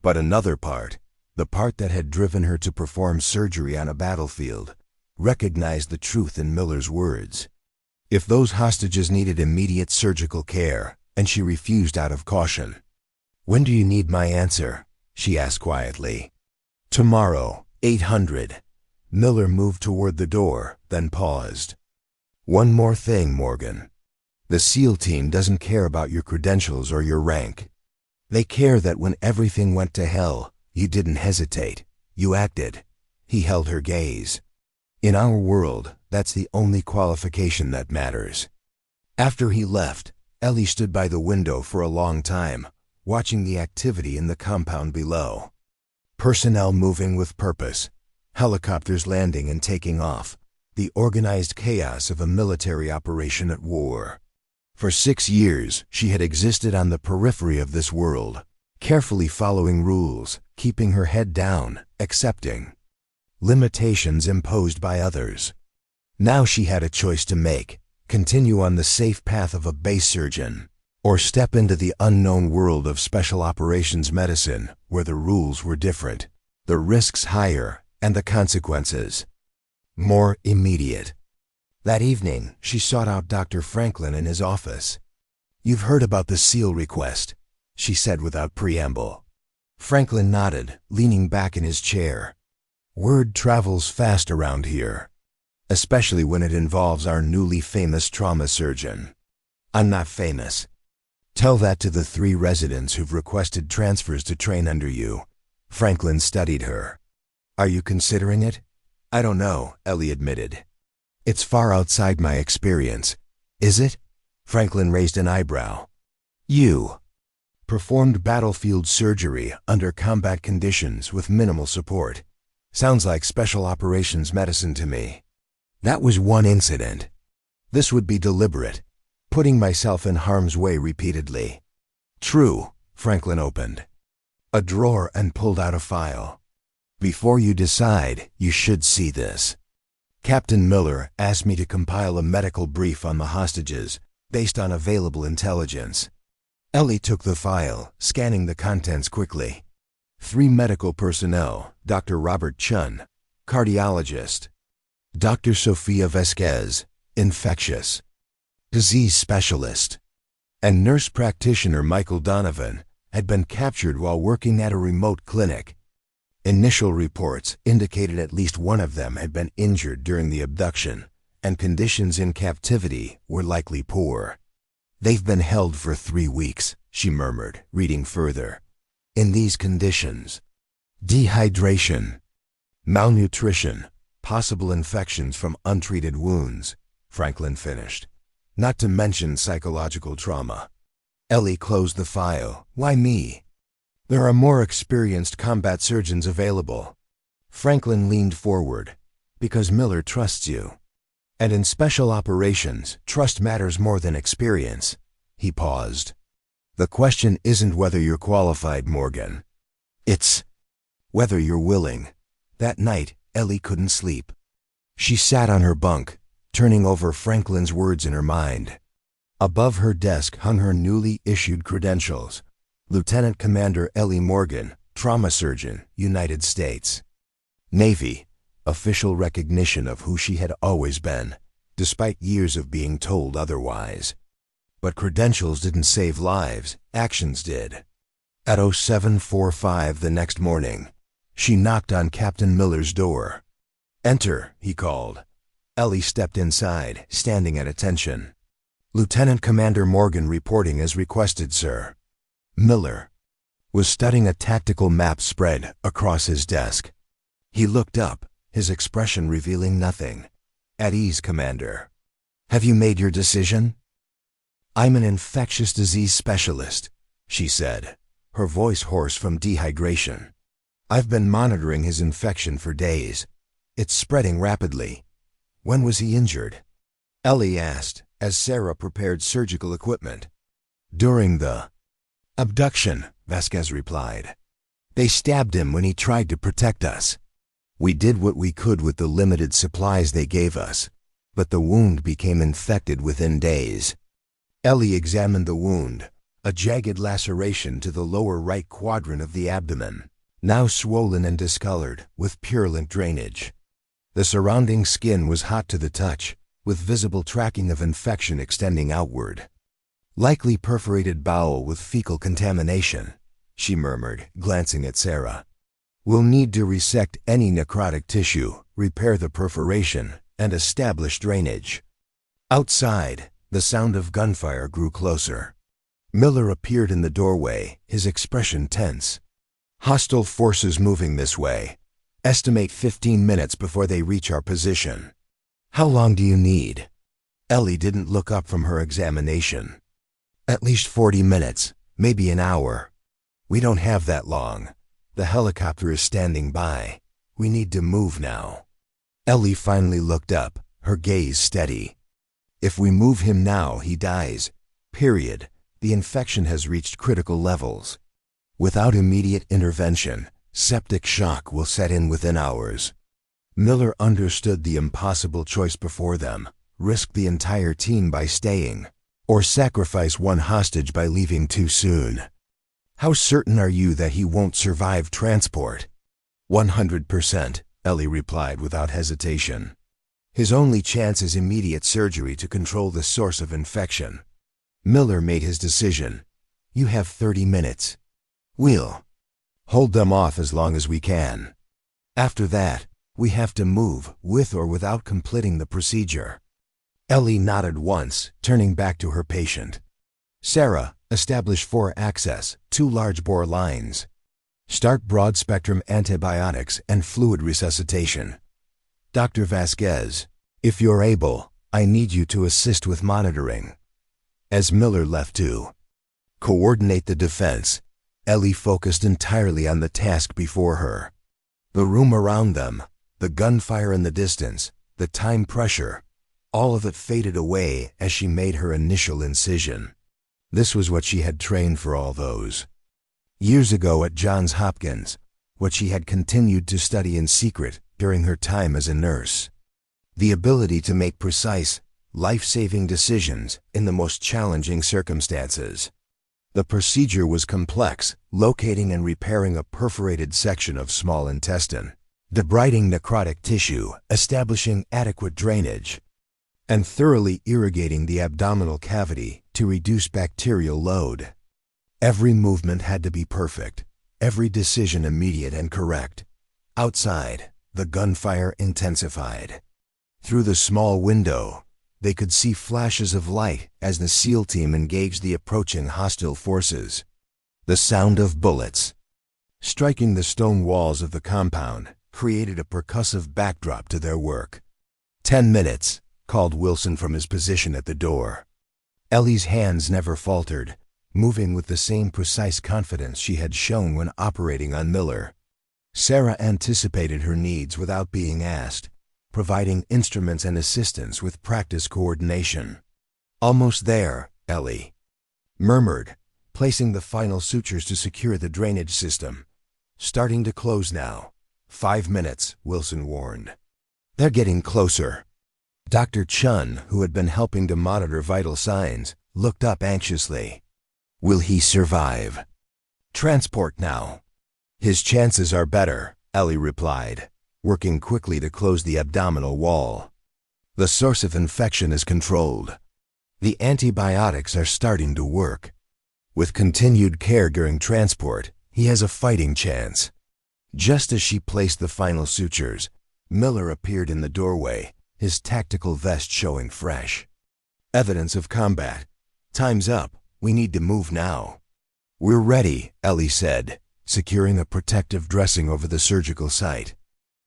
But another part, the part that had driven her to perform surgery on a battlefield, recognized the truth in Miller's words. If those hostages needed immediate surgical care, and she refused out of caution. When do you need my answer? She asked quietly. Tomorrow, 800. Miller moved toward the door, then paused. One more thing, Morgan. The SEAL team doesn't care about your credentials or your rank. They care that when everything went to hell, you didn't hesitate. You acted. He held her gaze. In our world, that's the only qualification that matters. After he left, Ellie stood by the window for a long time, watching the activity in the compound below. Personnel moving with purpose, helicopters landing and taking off, the organized chaos of a military operation at war. For 6 years, she had existed on the periphery of this world, carefully following rules, keeping her head down, accepting limitations imposed by others. Now she had a choice to make: continue on the safe path of a base surgeon, or step into the unknown world of special operations medicine, where the rules were different, the risks higher, and the consequences more immediate. That evening, she sought out Dr. Franklin in his office. "You've heard about the SEAL request," she said without preamble. Franklin nodded, leaning back in his chair. "Word travels fast around here, especially when it involves our newly famous trauma surgeon." "I'm not famous. Tell that to the 3 residents who've requested transfers to train under you." Franklin studied her. "Are you considering it?" "I don't know," Ellie admitted. "It's far outside my experience." "Is it?" Franklin raised an eyebrow. "You performed battlefield surgery under combat conditions with minimal support. Sounds like special operations medicine to me." "That was one incident. This would be deliberate, putting myself in harm's way repeatedly." "True," Franklin opened a drawer and pulled out a file. "Before you decide, you should see this. Captain Miller asked me to compile a medical brief on the hostages, based on available intelligence." Ellie took the file, scanning the contents quickly. 3 medical personnel: Dr. Robert Chun, cardiologist; Dr. Sofia Vasquez, infectious disease specialist; and nurse practitioner Michael Donovan, had been captured while working at a remote clinic. Initial reports indicated at least one of them had been injured during the abduction, and conditions in captivity were likely poor. "They've been held for 3 weeks," she murmured, reading further. "In these conditions, dehydration, malnutrition, possible infections from untreated wounds," Franklin finished. "Not to mention psychological trauma." Ellie closed the file. "Why me? There are more experienced combat surgeons available." Franklin leaned forward. "Because Miller trusts you. And in special operations, trust matters more than experience." He paused. "The question isn't whether you're qualified, Morgan. It's whether you're willing." That night, Ellie couldn't sleep. She sat on her bunk, turning over Franklin's words in her mind. Above her desk hung her newly issued credentials. Lieutenant Commander Ellie Morgan, Trauma Surgeon, United States Navy. Official recognition of who she had always been, despite years of being told otherwise. But credentials didn't save lives, actions did. At 07:45 the next morning, she knocked on Captain Miller's door. "Enter," he called. Ellie stepped inside, standing at attention. "Lieutenant Commander Morgan reporting as requested, sir." Miller was studying a tactical map spread across his desk. He looked up, his expression revealing nothing. "At ease, Commander. Have you made your decision?" "I'm an infectious disease specialist," she said, her voice hoarse from dehydration. "I've been monitoring his infection for days. It's spreading rapidly. When was he injured?" Ellie asked, as Sarah prepared surgical equipment. "During the abduction," Vasquez replied. "They stabbed him when he tried to protect us. We did what we could with the limited supplies they gave us, but the wound became infected within days." Ellie examined the wound, a jagged laceration to the lower right quadrant of the abdomen, now swollen and discolored, with purulent drainage. The surrounding skin was hot to the touch, with visible tracking of infection extending outward. "Likely perforated bowel with fecal contamination," she murmured, glancing at Sarah. "We'll need to resect any necrotic tissue, repair the perforation, and establish drainage." Outside, the sound of gunfire grew closer. Miller appeared in the doorway, his expression tense. "Hostile forces moving this way. Estimate 15 minutes before they reach our position." "How long do you need?" Ellie didn't look up from her examination. "At least 40 minutes, maybe an hour. We don't have that long. The helicopter is standing by. We need to move now." Ellie finally looked up, her gaze steady. "If we move him now, he dies. Period. The infection has reached critical levels. Without immediate intervention, septic shock will set in within hours." Miller understood the impossible choice before them: risk the entire team by staying, or sacrifice one hostage by leaving too soon. "How certain are you that he won't survive transport?" 100%, Ellie replied without hesitation. "His only chance is immediate surgery to control the source of infection." Miller made his decision. "You have 30 minutes. We'll hold them off as long as we can. After that, we have to move, with or without completing the procedure." Ellie nodded once, turning back to her patient. "Sarah, establish 4 access, 2 large-bore lines. Start broad-spectrum antibiotics and fluid resuscitation. Dr. Vasquez, if you're able, I need you to assist with monitoring." As Miller left to coordinate the defense, Ellie focused entirely on the task before her. The room around them, the gunfire in the distance, the time pressure, all of it faded away as she made her initial incision. This was what she had trained for all those years ago at Johns Hopkins, what she had continued to study in secret during her time as a nurse. The ability to make precise, life-saving decisions in the most challenging circumstances. The procedure was complex, locating and repairing a perforated section of small intestine, debriding necrotic tissue, establishing adequate drainage, and thoroughly irrigating the abdominal cavity to reduce bacterial load. Every movement had to be perfect, every decision immediate and correct. Outside, the gunfire intensified. Through the small window, they could see flashes of light as the SEAL team engaged the approaching hostile forces. The sound of bullets striking the stone walls of the compound created a percussive backdrop to their work. 10 minutes, called Wilson from his position at the door. Ellie's hands never faltered, moving with the same precise confidence she had shown when operating on Miller. Sarah anticipated her needs without being asked, providing instruments and assistance with practice coordination. "Almost there," Ellie murmured, placing the final sutures to secure the drainage system. "Starting to close now." 5 minutes, Wilson warned. "They're getting closer." Dr. Chun, who had been helping to monitor vital signs, looked up anxiously. Will he survive? Transport now. His chances are better, Ellie replied, working quickly to close the abdominal wall. The source of infection is controlled. The antibiotics are starting to work. With continued care during transport, he has a fighting chance. Just as she placed the final sutures, Miller appeared in the doorway, his tactical vest showing fresh. Evidence of combat. Time's up. We need to move now. We're ready, Ellie said, securing a protective dressing over the surgical site.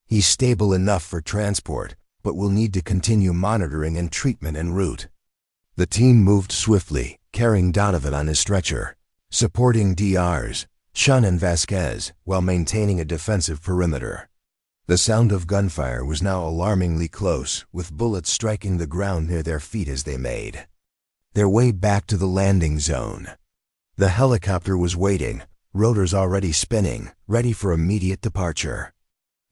He's stable enough for transport, but will need to continue monitoring and treatment en route. The team moved swiftly, carrying Donovan on his stretcher, supporting DRs, Shun and Vasquez, while maintaining a defensive perimeter. The sound of gunfire was now alarmingly close, with bullets striking the ground near their feet as they made their way back to the landing zone. The helicopter was waiting, rotors already spinning, ready for immediate departure.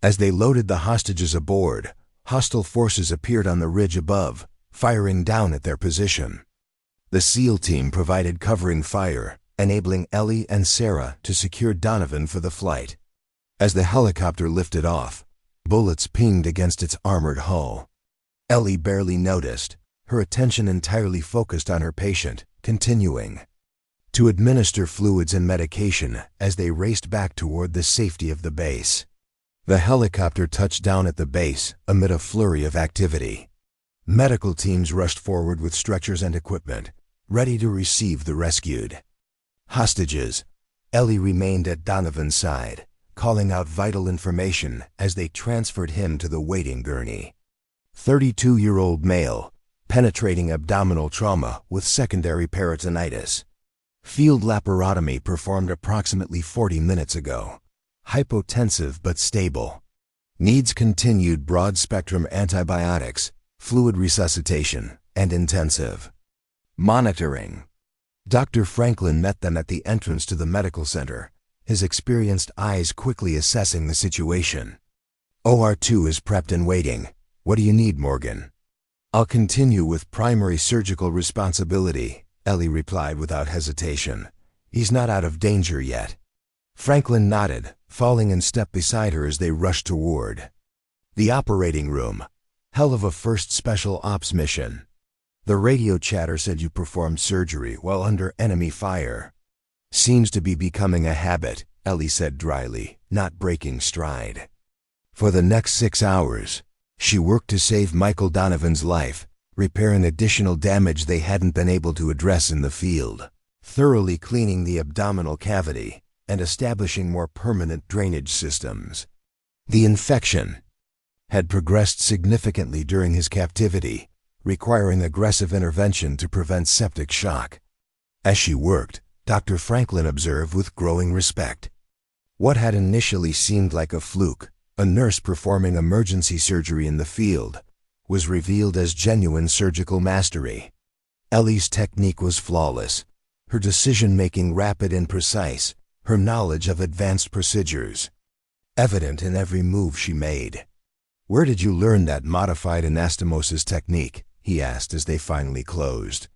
As they loaded the hostages aboard, hostile forces appeared on the ridge above, firing down at their position. The SEAL team provided covering fire, enabling Ellie and Sarah to secure Donovan for the flight. As the helicopter lifted off, bullets pinged against its armored hull. Ellie barely noticed, her attention entirely focused on her patient, continuing to administer fluids and medication as they raced back toward the safety of the base. The helicopter touched down at the base amid a flurry of activity. Medical teams rushed forward with stretchers and equipment, ready to receive the rescued hostages. Ellie remained at Donovan's side, calling out vital information as they transferred him to the waiting gurney. 32-year-old male, penetrating abdominal trauma with secondary peritonitis. Field laparotomy performed approximately 40 minutes ago. Hypotensive but stable. Needs continued broad-spectrum antibiotics, fluid resuscitation, and intensive monitoring. Dr. Franklin met them at the entrance to the medical center, his experienced eyes quickly assessing the situation. OR2 is prepped and waiting. What do you need, Morgan? I'll continue with primary surgical responsibility, Ellie replied without hesitation. He's not out of danger yet. Franklin nodded, falling in step beside her as they rushed toward the operating room. Hell of a first special ops mission. The radio chatter said you performed surgery while under enemy fire. Seems to be becoming a habit, Ellie said dryly, not breaking stride. For the next 6 hours, she worked to save Michael Donovan's life, repairing additional damage they hadn't been able to address in the field, thoroughly cleaning the abdominal cavity, and establishing more permanent drainage systems. The infection had progressed significantly during his captivity, requiring aggressive intervention to prevent septic shock. As she worked, Dr. Franklin observed with growing respect. What had initially seemed like a fluke, a nurse performing emergency surgery in the field, was revealed as genuine surgical mastery. Ellie's technique was flawless, her decision-making rapid and precise, her knowledge of advanced procedures evident in every move she made. Where did you learn that modified anastomosis technique? He asked as they finally closed.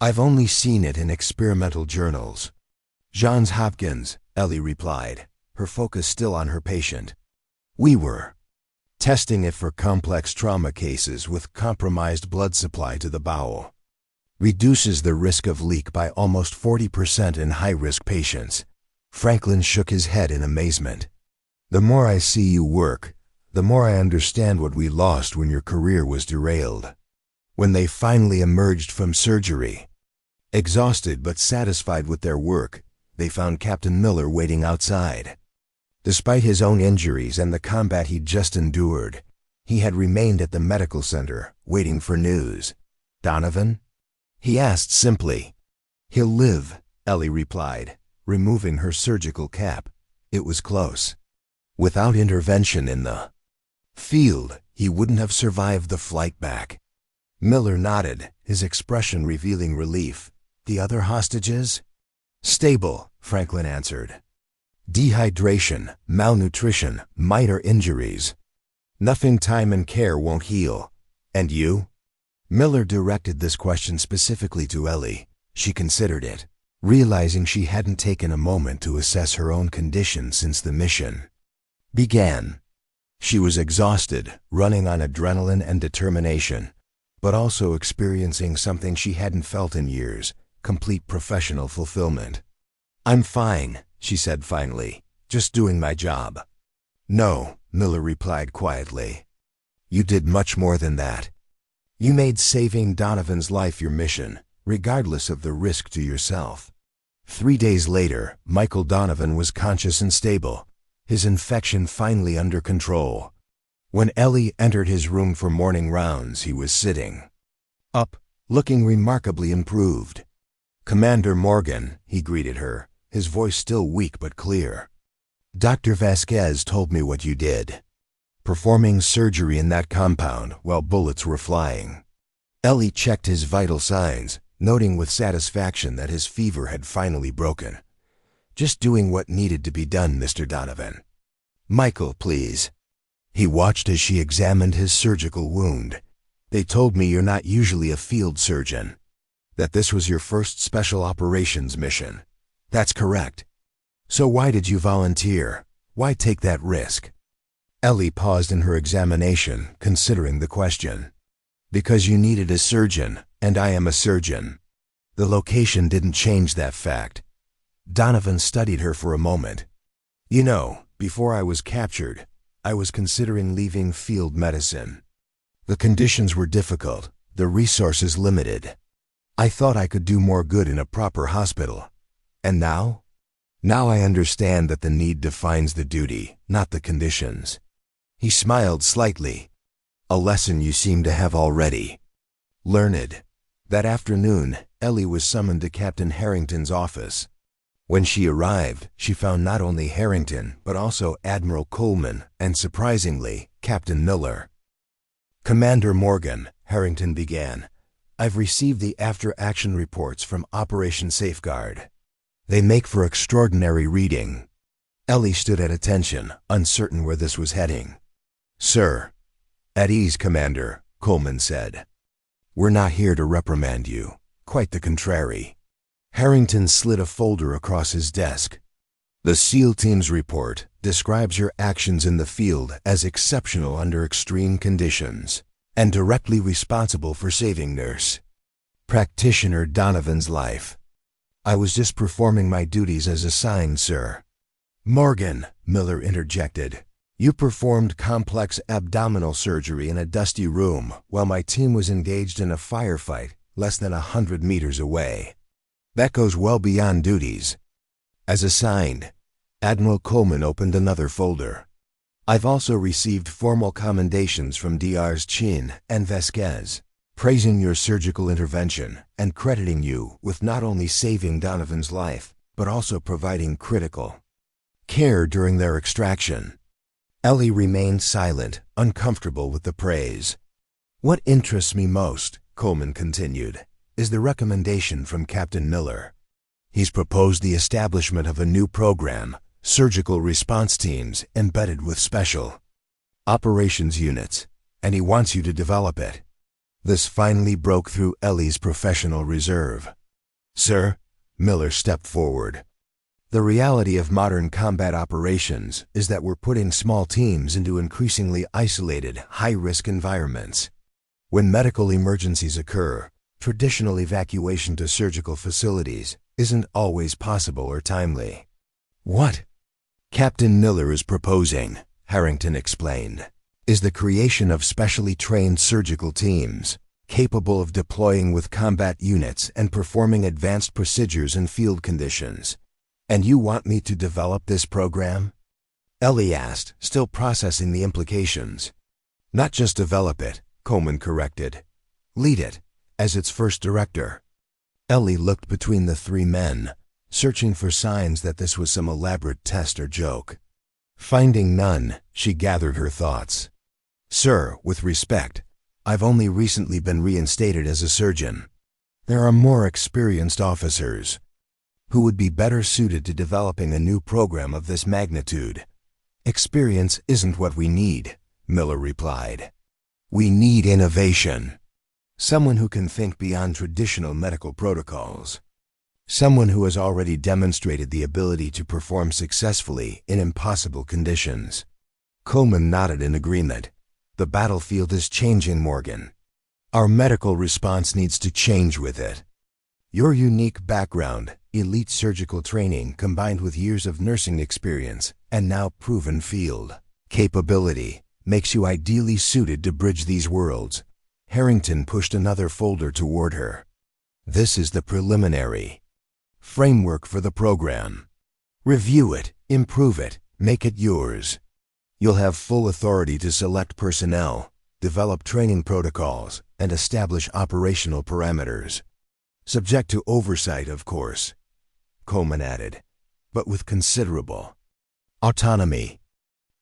I've only seen it in experimental journals. Johns Hopkins, Ellie replied, her focus still on her patient. We were testing it for complex trauma cases with compromised blood supply to the bowel. Reduces the risk of leak by almost 40% in high-risk patients. Franklin shook his head in amazement. The more I see you work, the more I understand what we lost when your career was derailed. When they finally emerged from surgery, exhausted but satisfied with their work, they found Captain Miller waiting outside. Despite his own injuries and the combat he'd just endured, he had remained at the medical center, waiting for news. Donovan? He asked simply. He'll live, Ellie replied, removing her surgical cap. It was close. Without intervention in the field, he wouldn't have survived the flight back. Miller nodded, his expression revealing relief. The other hostages? Stable, Franklin answered. Dehydration, malnutrition, minor injuries. Nothing time and care won't heal. And you? Miller directed this question specifically to Ellie, She considered it, realizing she hadn't taken a moment to assess her own condition since the mission began. She was exhausted, running on adrenaline and determination, but also experiencing something she hadn't felt in years: complete professional fulfillment. "I'm fine," she said finally, "just doing my job." "No," Miller replied quietly. "You did much more than that. You made saving Donovan's life your mission, regardless of the risk to yourself." 3 days later, Michael Donovan was conscious and stable, his infection finally under control. When Ellie entered his room for morning rounds, he was sitting up, looking remarkably improved. "Commander Morgan," he greeted her, his voice still weak but clear. "Dr. Vasquez told me what you did, performing surgery in that compound while bullets were flying." Ellie checked his vital signs, noting with satisfaction that his fever had finally broken. "Just doing what needed to be done, Mr. Donovan." "Michael, please." He watched as she examined his surgical wound. "They told me you're not usually a field surgeon, that this was your first special operations mission." "That's correct." "So why did you volunteer? Why take that risk?" Ellie paused in her examination, considering the question. "Because you needed a surgeon, and I am a surgeon." The location didn't change that fact. Donovan studied her for a moment. "You know, before I was captured, I was considering leaving field medicine. The conditions were difficult, the resources limited. I thought I could do more good in a proper hospital. And now? Now I understand that the need defines the duty, not the conditions." He smiled slightly. "A lesson you seem to have already learned." That afternoon, Ellie was summoned to Captain Harrington's office. When she arrived, she found not only Harrington, but also Admiral Coleman and, surprisingly, Captain Miller. "Commander Morgan," Harrington began, "I've received the after-action reports from Operation Safeguard. They make for extraordinary reading." Ellie stood at attention, uncertain where this was heading. "Sir." "At ease, Commander," Coleman said. "We're not here to reprimand you. Quite the contrary." Harrington slid a folder across his desk. "The SEAL Team's report describes your actions in the field as exceptional under extreme conditions and directly responsible for saving Nurse Practitioner Donovan's life." "I was just performing my duties as assigned, sir." "Morgan," Miller interjected, "you performed complex abdominal surgery in a dusty room while my team was engaged in a firefight less than 100 meters away. That goes well beyond duties." As assigned, Admiral Coleman opened another folder. "I've also received formal commendations from DRs Chin and Vasquez, praising your surgical intervention and crediting you with not only saving Donovan's life, but also providing critical care during their extraction." Ellie remained silent, uncomfortable with the praise. "What interests me most," Coleman continued, "is the recommendation from Captain Miller. He's proposed the establishment of a new program, surgical response teams embedded with special operations units, and he wants you to develop it." This finally broke through Ellie's professional reserve. "Sir," Miller stepped forward, "the reality of modern combat operations is that we're putting small teams into increasingly isolated, high-risk environments. When medical emergencies occur, traditional evacuation to surgical facilities isn't always possible or timely." "What Captain Miller is proposing," Harrington explained, "is the creation of specially trained surgical teams, capable of deploying with combat units and performing advanced procedures in field conditions. And you want me to develop this program?" Ellie asked, still processing the implications. "Not just develop it," Coleman corrected. "Lead it, as its first director." Ellie looked between the three men, searching for signs that this was some elaborate test or joke. Finding none, she gathered her thoughts. "Sir, with respect, I've only recently been reinstated as a surgeon. There are more experienced officers who would be better suited to developing a new program of this magnitude." "Experience isn't what we need," Miller replied. "We need innovation. Someone who can think beyond traditional medical protocols." Someone who has already demonstrated the ability to perform successfully in impossible conditions. Coleman nodded in agreement. The battlefield is changing, Morgan. Our medical response needs to change with it. Your unique background, elite surgical training combined with years of nursing experience and now proven field capability makes you ideally suited to bridge these worlds. Harrington pushed another folder toward her. This is the preliminary framework for the program. Review it, improve it, make it yours. You'll have full authority to select personnel, develop training protocols, and establish operational parameters. Subject to oversight, of course, Coleman added, but with considerable autonomy.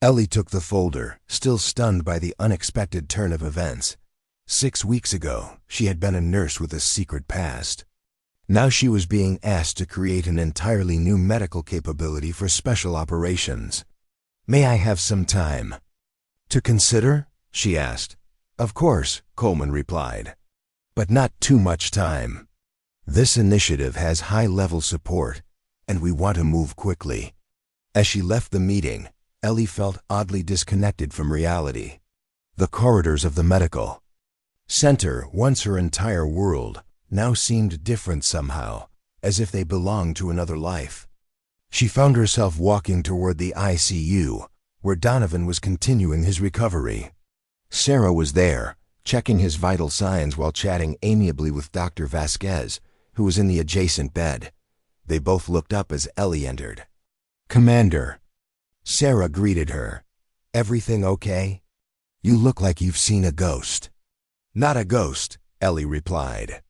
Ellie took the folder, still stunned by the unexpected turn of events. 6 weeks ago, she had been a nurse with a secret past. Now she was being asked to create an entirely new medical capability for special operations. May I have some time to consider? She asked. Of course, Coleman replied, but not too much time. This initiative has high-level support, and we want to move quickly. As she left the meeting, Ellie felt oddly disconnected from reality. The corridors of the medical center, once her entire world, now seemed different somehow, as if they belonged to another life. She found herself walking toward the ICU, where Donovan was continuing his recovery. Sarah was there, checking his vital signs while chatting amiably with Dr. Vasquez, who was in the adjacent bed. They both looked up as Ellie entered. Commander. Sarah greeted her. Everything okay? You look like you've seen a ghost. Not a ghost, Ellie replied.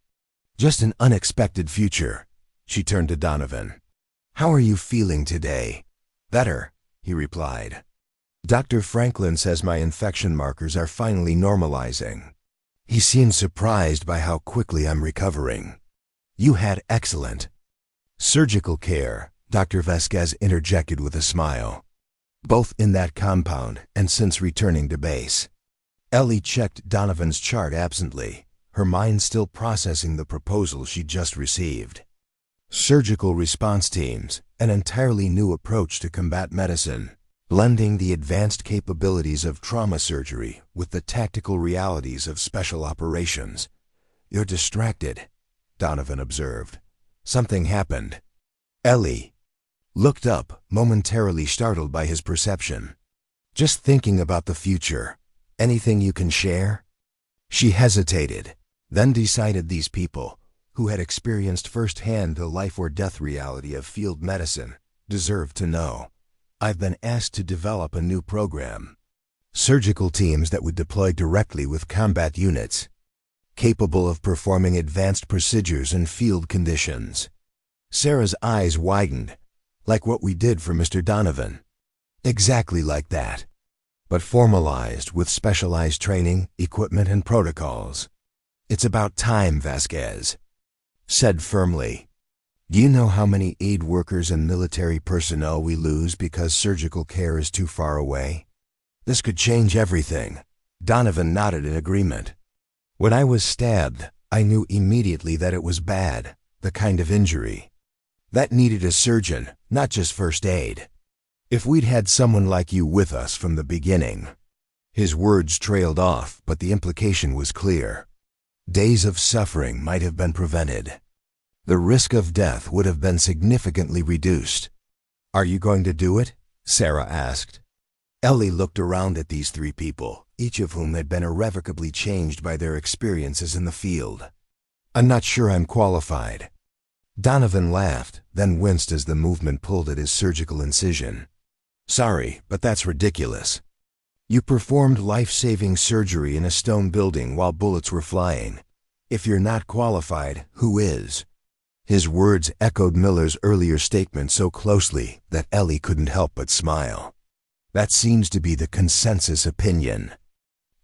Just an unexpected future. She turned to Donovan. How are you feeling today? Better, he replied. Dr. Franklin says my infection markers are finally normalizing. He seemed surprised by how quickly I'm recovering. You had excellent surgical care, Dr. Vasquez interjected with a smile. Both in that compound and since returning to base. Ellie checked Donovan's chart absently, her mind still processing the proposal she'd just received. Surgical response teams, an entirely new approach to combat medicine, blending the advanced capabilities of trauma surgery with the tactical realities of special operations. You're distracted, Donovan observed. Something happened. Ellie looked up, momentarily startled by his perception. Just thinking about the future. Anything you can share? She hesitated, then decided these people, who had experienced firsthand the life-or-death reality of field medicine, deserved to know. I've been asked to develop a new program. Surgical teams that would deploy directly with combat units, capable of performing advanced procedures in field conditions. Sarah's eyes widened. Like what we did for Mr. Donovan. Exactly like that. But formalized with specialized training, equipment, and protocols. It's about time, Vasquez said firmly. Do you know how many aid workers and military personnel we lose because surgical care is too far away? This could change everything. Donovan nodded in agreement. When I was stabbed, I knew immediately that it was bad, the kind of injury that needed a surgeon, not just first aid. If we'd had someone like you with us from the beginning. His words trailed off, but the implication was clear. Days of suffering might have been prevented. The risk of death would have been significantly reduced. Are you going to do it? Sarah asked. Ellie looked around at these three people, each of whom had been irrevocably changed by their experiences in the field. I'm not sure I'm qualified. Donovan laughed, then winced as the movement pulled at his surgical incision. Sorry, but that's ridiculous. You performed life-saving surgery in a stone building while bullets were flying. If you're not qualified, who is? His words echoed Miller's earlier statement so closely that Ellie couldn't help but smile. That seems to be the consensus opinion.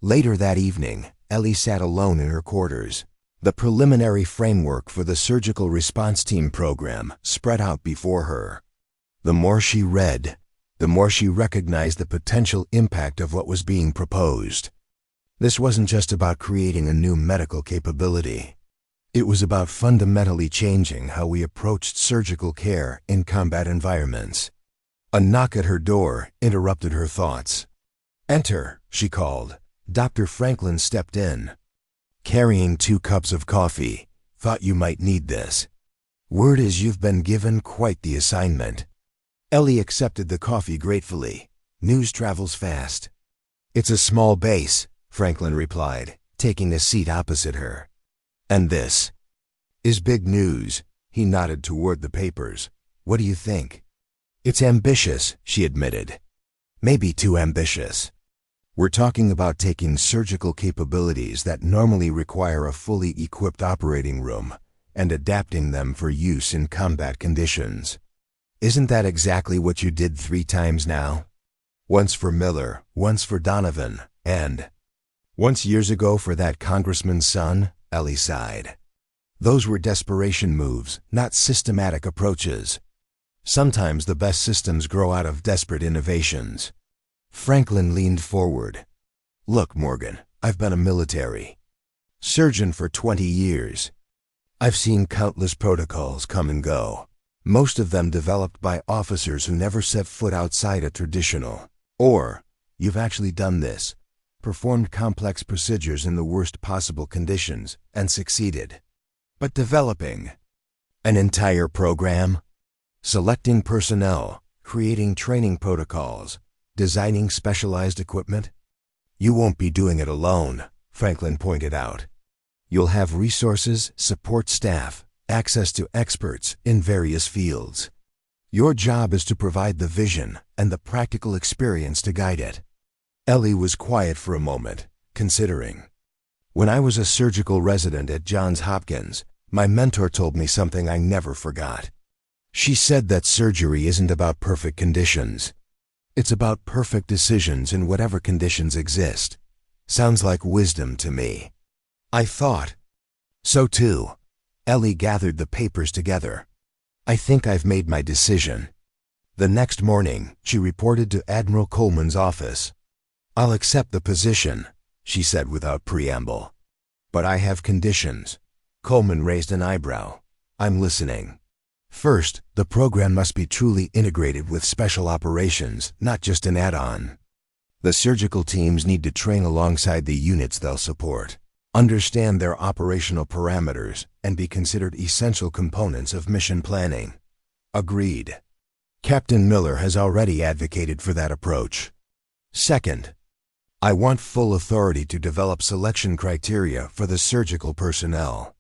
Later that evening, Ellie sat alone in her quarters. The preliminary framework for the Surgical Response Team program spread out before her. The more she read, the more she recognized the potential impact of what was being proposed. This wasn't just about creating a new medical capability. It was about fundamentally changing how we approached surgical care in combat environments. A knock at her door interrupted her thoughts. "Enter," she called. Dr. Franklin stepped in, carrying 2 cups of coffee. "Thought you might need this. Word is you've been given quite the assignment." Ellie accepted the coffee gratefully. News travels fast. "It's a small base," Franklin replied, taking a seat opposite her. "And this is big news." He nodded toward the papers. "What do you think?" "It's ambitious," she admitted. "Maybe too ambitious. We're talking about taking surgical capabilities that normally require a fully equipped operating room and adapting them for use in combat conditions. Isn't that exactly what you did 3 times now? Once for Miller, once for Donovan, and once years ago for that congressman's son?" Ellie sighed. "Those were desperation moves, not systematic approaches. Sometimes the best systems grow out of desperate innovations." Franklin leaned forward. "Look, Morgan, I've been a military surgeon for 20 years. I've seen countless protocols come and go, most of them developed by officers who never set foot outside a traditional. Or, you've actually done this, performed complex procedures in the worst possible conditions, and succeeded. But developing an entire program, selecting personnel, creating training protocols, designing specialized equipment? You won't be doing it alone," Franklin pointed out. "You'll have resources, support staff, access to experts in various fields. Your job is to provide the vision and the practical experience to guide it." Ellie was quiet for a moment, considering. "When I was a surgical resident at Johns Hopkins, my mentor told me something I never forgot. She said that surgery isn't about perfect conditions. It's about perfect decisions in whatever conditions exist. Sounds like wisdom to me." I thought so too. Ellie gathered the papers together. "I think I've made my decision." The next morning, she reported to Admiral Coleman's office. "I'll accept the position," she said without preamble. "But I have conditions." Coleman raised an eyebrow. "I'm listening." "First, the program must be truly integrated with special operations, not just an add-on. The surgical teams need to train alongside the units they'll support, understand their operational parameters, and be considered essential components of mission planning." Agreed. Captain Miller has already advocated for that approach. "Second, I want full authority to develop selection criteria for the surgical personnel.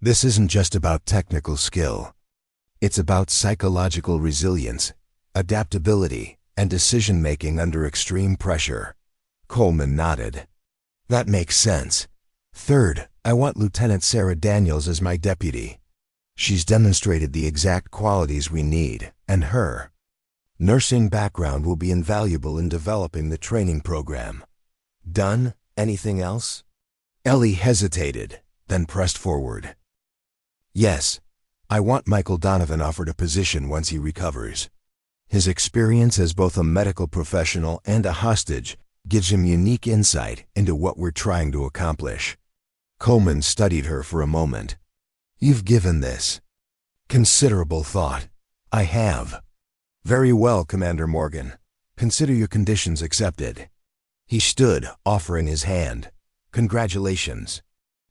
This isn't just about technical skill. It's about psychological resilience, adaptability, and decision-making under extreme pressure." Coleman nodded. "That makes sense. Third, I want Lieutenant Sarah Daniels as my deputy. She's demonstrated the exact qualities we need, and her nursing background will be invaluable in developing the training program." "Done? Anything else?" Ellie hesitated, then pressed forward. "Yes. I want Michael Donovan offered a position once he recovers. His experience as both a medical professional and a hostage gives him unique insight into what we're trying to accomplish." Coleman studied her for a moment. "You've given this considerable thought." "I have." "Very well, Commander Morgan. Consider your conditions accepted." He stood, offering his hand. "Congratulations.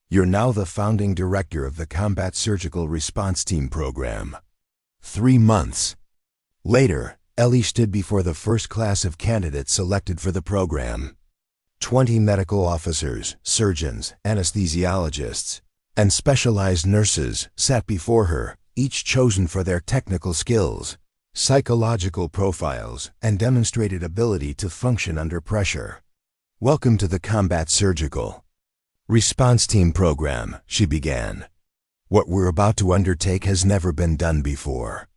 You're now the founding director of the Combat Surgical Response Team program." 3 months later, Ellie stood before the first class of candidates selected for the program. 20 medical officers, surgeons, anesthesiologists, and specialized nurses sat before her, each chosen for their technical skills, psychological profiles, and demonstrated ability to function under pressure. "Welcome to the Combat Surgical Response Team program," she began. "What we're about to undertake has never been done before.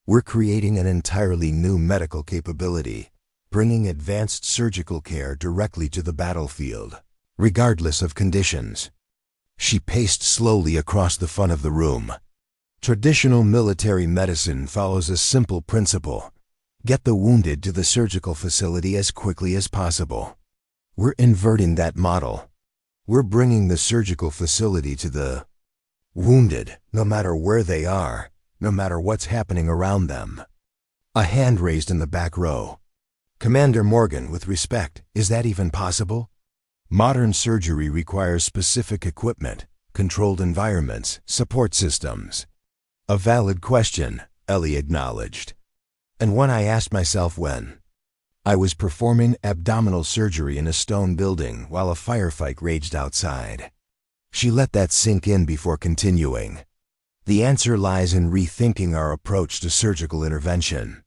We're creating an entirely new medical capability, bringing advanced surgical care directly to the battlefield, regardless of conditions." She paced slowly across the front of the room. "Traditional military medicine follows a simple principle: get the wounded to the surgical facility as quickly as possible. We're inverting that model. We're bringing the surgical facility to the wounded, no matter where they are, no matter what's happening around them. A hand raised in the back row. Commander Morgan, with respect, is that even possible? Modern surgery requires specific equipment, controlled environments, support systems. A valid question, Ellie acknowledged. And one I asked myself when I was performing abdominal surgery in a stone building while a firefight raged outside. She let that sink in before continuing. The answer lies in rethinking our approach to surgical intervention.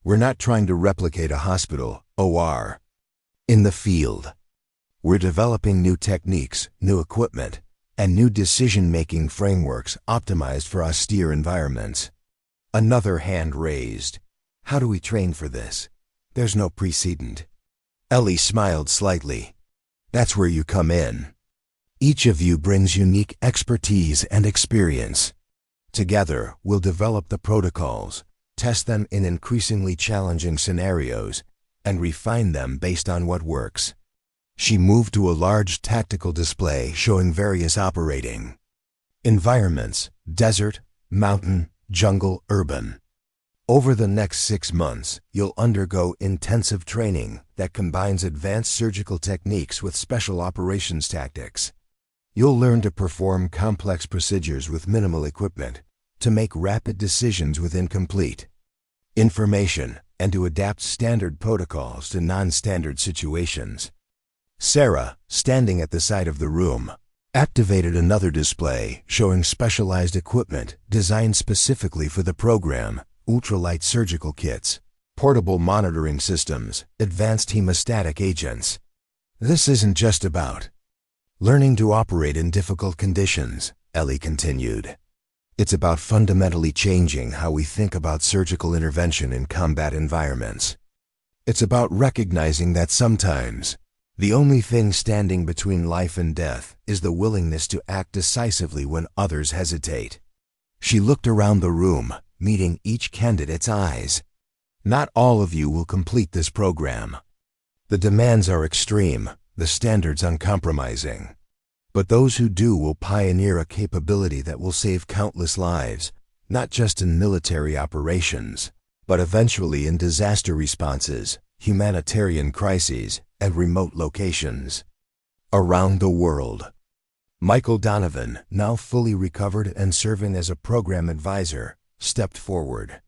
We're not trying to replicate a hospital, OR, in the field. We're developing new techniques, new equipment, and new decision-making frameworks optimized for austere environments. Another hand raised. How do we train for this? There's no precedent. Ellie smiled slightly. That's where you come in. Each of you brings unique expertise and experience. Together, we'll develop the protocols, test them in increasingly challenging scenarios, and refine them based on what works. She moved to a large tactical display showing various operating environments: desert, mountain, jungle, urban. Over the next 6 months, you'll undergo intensive training that combines advanced surgical techniques with special operations tactics. You'll learn to perform complex procedures with minimal equipment, to make rapid decisions with incomplete information, and to adapt standard protocols to non-standard situations. Sarah, standing at the side of the room, activated another display showing specialized equipment designed specifically for the program: ultralight surgical kits, portable monitoring systems, advanced hemostatic agents. This isn't just about learning to operate in difficult conditions, Ellie continued. It's about fundamentally changing how we think about surgical intervention in combat environments. It's about recognizing that sometimes the only thing standing between life and death is the willingness to act decisively when others hesitate. She looked around the room, meeting each candidate's eyes. Not all of you will complete this program. The demands are extreme, the standards uncompromising. But those who do will pioneer a capability that will save countless lives, not just in military operations, but eventually in disaster responses, humanitarian crises, and remote locations around the world. Michael Donovan, now fully recovered and serving as a program advisor, stepped forward.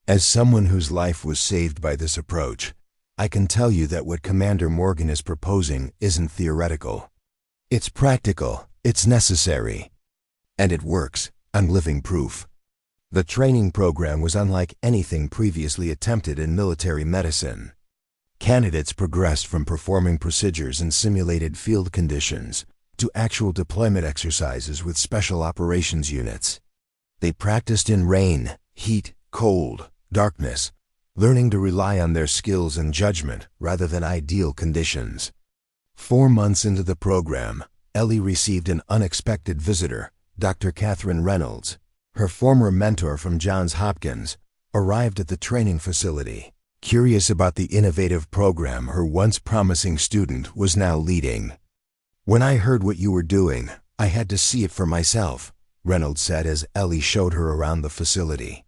As someone whose life was saved by this approach, I can tell you that what Commander Morgan is proposing isn't theoretical. It's practical, it's necessary, and it works. I'm living proof. The training program was unlike anything previously attempted in military medicine. Candidates progressed from performing procedures in simulated field conditions to actual deployment exercises with special operations units. They practiced in rain, heat, cold, darkness, learning to rely on their skills and judgment rather than ideal conditions. 4 months into the program, Ellie received an unexpected visitor. Dr. Catherine Reynolds, her former mentor from Johns Hopkins, arrived at the training facility, curious about the innovative program her once promising student was now leading. "When I heard what you were doing, I had to see it for myself," Reynolds said as Ellie showed her around the facility.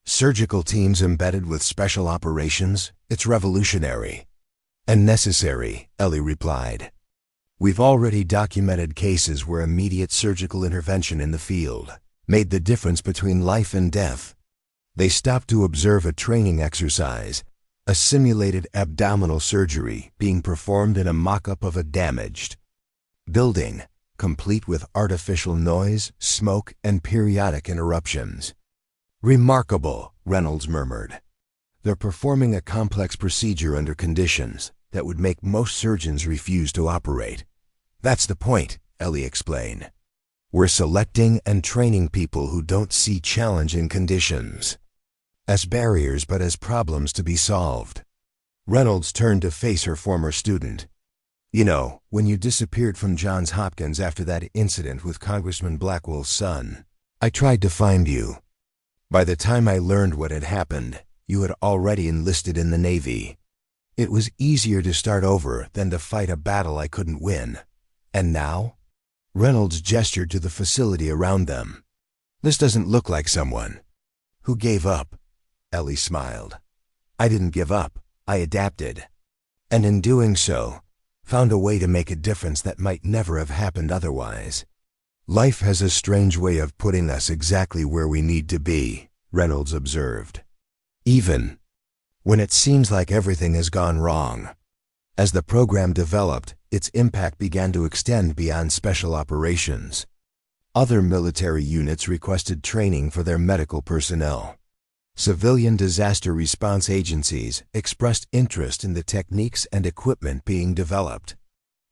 "Surgical teams embedded with special operations, it's revolutionary." "And necessary," Ellie replied. "We've already documented cases where immediate surgical intervention in the field made the difference between life and death." They stopped to observe a training exercise, a simulated abdominal surgery being performed in a mock-up of a damaged building, complete with artificial noise, smoke, and periodic interruptions. "Remarkable," Reynolds murmured. "They're performing a complex procedure under conditions that would make most surgeons refuse to operate." "That's the point," Ellie explained. "We're selecting and training people who don't see challenging conditions as barriers but as problems to be solved." Reynolds turned to face her former student. "You know, when you disappeared from Johns Hopkins after that incident with Congressman Blackwell's son, I tried to find you. By the time I learned what had happened, you had already enlisted in the Navy. It was easier to start over than to fight a battle I couldn't win. And now?" Reynolds gestured to the facility around them. "This doesn't look like someone who gave up." Ellie smiled. "I didn't give up, I adapted. And in doing so, found a way to make a difference that might never have happened otherwise. Life has a strange way of putting us exactly where we need to be," Reynolds observed. "Even when it seems like everything has gone wrong." As the program developed, its impact began to extend beyond special operations. Other military units requested training for their medical personnel. Civilian disaster response agencies expressed interest in the techniques and equipment being developed.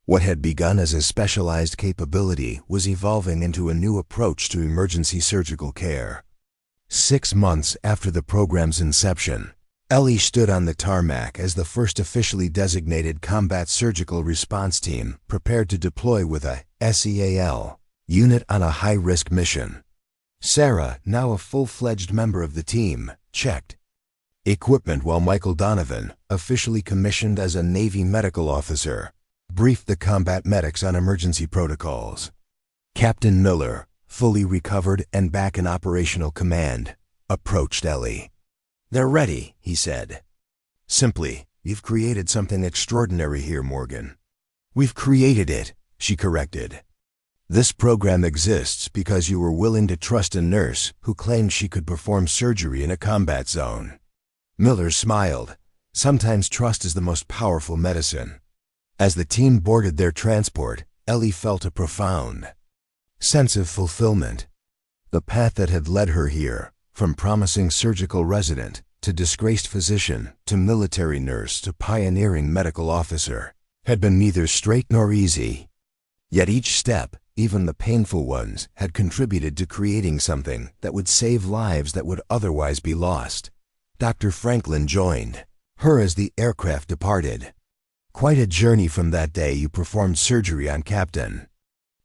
What had begun as a specialized capability was evolving into a new approach to emergency surgical care. 6 months after the program's inception, Ellie stood on the tarmac as the first officially designated combat surgical response team prepared to deploy with a SEAL unit on a high-risk mission. Sarah, now a full-fledged member of the team, checked equipment while Michael Donovan, officially commissioned as a Navy medical officer, briefed the combat medics on emergency protocols. Captain Miller, fully recovered and back in operational command, approached Ellie. "They're ready," he said. Simply, "You've created something extraordinary here, Morgan." "We've created it," she corrected. "This program exists because you were willing to trust a nurse who claimed she could perform surgery in a combat zone." Miller smiled. "Sometimes trust is the most powerful medicine." As the team boarded their transport, Ellie felt a profound sense of fulfillment. The path that had led her here, from promising surgical resident, to disgraced physician, to military nurse, to pioneering medical officer, had been neither straight nor easy. Yet each step, even the painful ones, had contributed to creating something that would save lives that would otherwise be lost. Dr. Franklin joined her as the aircraft departed. "Quite a journey from that day you performed surgery on Captain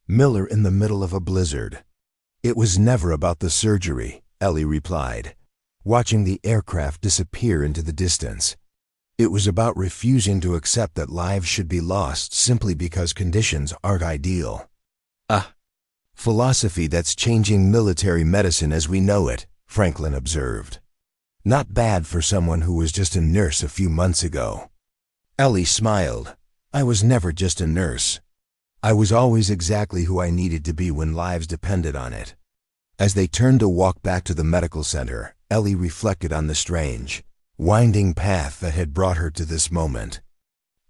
Miller in the middle of a blizzard." "It was never about the surgery," Ellie replied, watching the aircraft disappear into the distance. "It was about refusing to accept that lives should be lost simply because conditions aren't ideal. A philosophy that's changing military medicine as we know it," Franklin observed. "Not bad for someone who was just a nurse a few months ago." Ellie smiled. "I was never just a nurse. I was always exactly who I needed to be when lives depended on it." As they turned to walk back to the medical center, Ellie reflected on the strange, winding path that had brought her to this moment.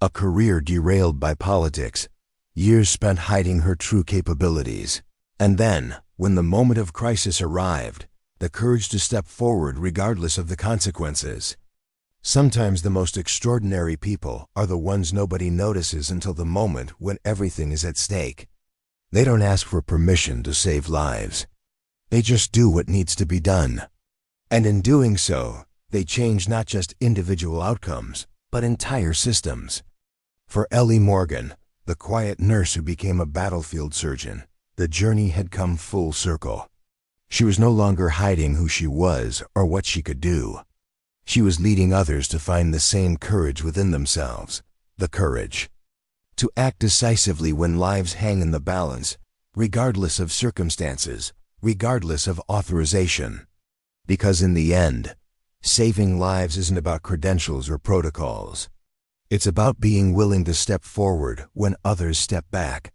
A career derailed by politics, years spent hiding her true capabilities, and then, when the moment of crisis arrived, the courage to step forward regardless of the consequences. Sometimes the most extraordinary people are the ones nobody notices until the moment when everything is at stake. They don't ask for permission to save lives. They just do what needs to be done. And in doing so, they change not just individual outcomes, but entire systems. For Ellie Morgan, the quiet nurse who became a battlefield surgeon, the journey had come full circle. She was no longer hiding who she was or what she could do. She was leading others to find the same courage within themselves, the courage to act decisively when lives hang in the balance, regardless of circumstances, regardless of authorization. Because in the end, saving lives isn't about credentials or protocols. It's about being willing to step forward when others step back.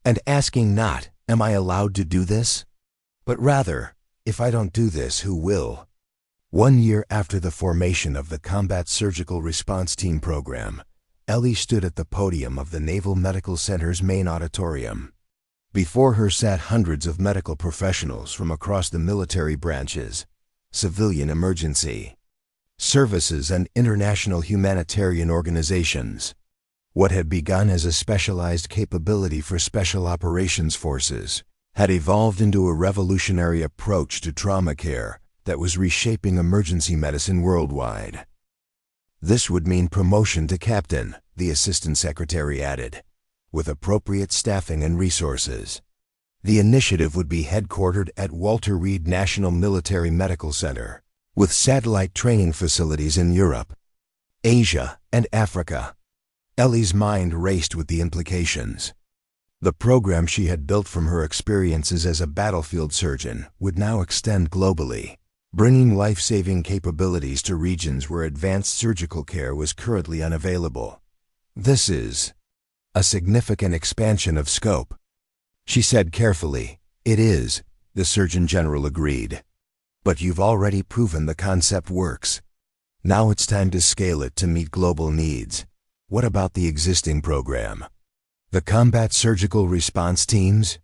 And asking not, "Am I allowed to do this?" but rather, "If I don't do this, who will?" 1 year after the formation of the Combat Surgical Response Team program, Ellie stood at the podium of the Naval Medical Center's main auditorium. Before her sat hundreds of medical professionals from across the military branches, civilian emergency services, and international humanitarian organizations. What had begun as a specialized capability for special operations forces had evolved into a revolutionary approach to trauma care that was reshaping emergency medicine worldwide. This would mean promotion to captain, the assistant secretary added, with appropriate staffing and resources. The initiative would be headquartered at Walter Reed National Military Medical Center, with satellite training facilities in Europe, Asia, and Africa. Ellie's mind raced with the implications. The program she had built from her experiences as a battlefield surgeon would now extend globally, bringing life-saving capabilities to regions where advanced surgical care was currently unavailable. This is a significant expansion of scope, she said carefully. It is, the Surgeon General agreed. But you've already proven the concept works. Now it's time to scale it to meet global needs. What about the existing program? The combat surgical response teams?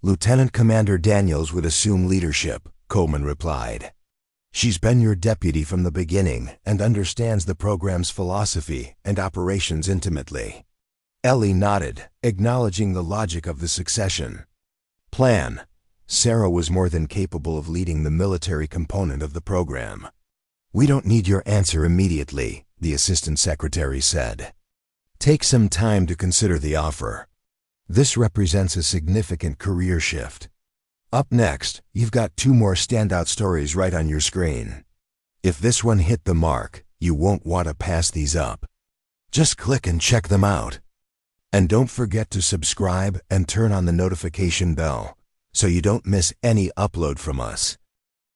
Lieutenant Commander Daniels would assume leadership, Coleman replied. She's been your deputy from the beginning and understands the program's philosophy and operations intimately. Ellie nodded, acknowledging the logic of the succession plan. Sarah was more than capable of leading the military component of the program. We don't need your answer immediately, the Assistant Secretary said. Take some time to consider the offer. This represents a significant career shift. Up next, you've got 2 more standout stories right on your screen. If this one hit the mark, you won't want to pass these up. Just click and check them out. And don't forget to subscribe and turn on the notification bell so you don't miss any upload from us.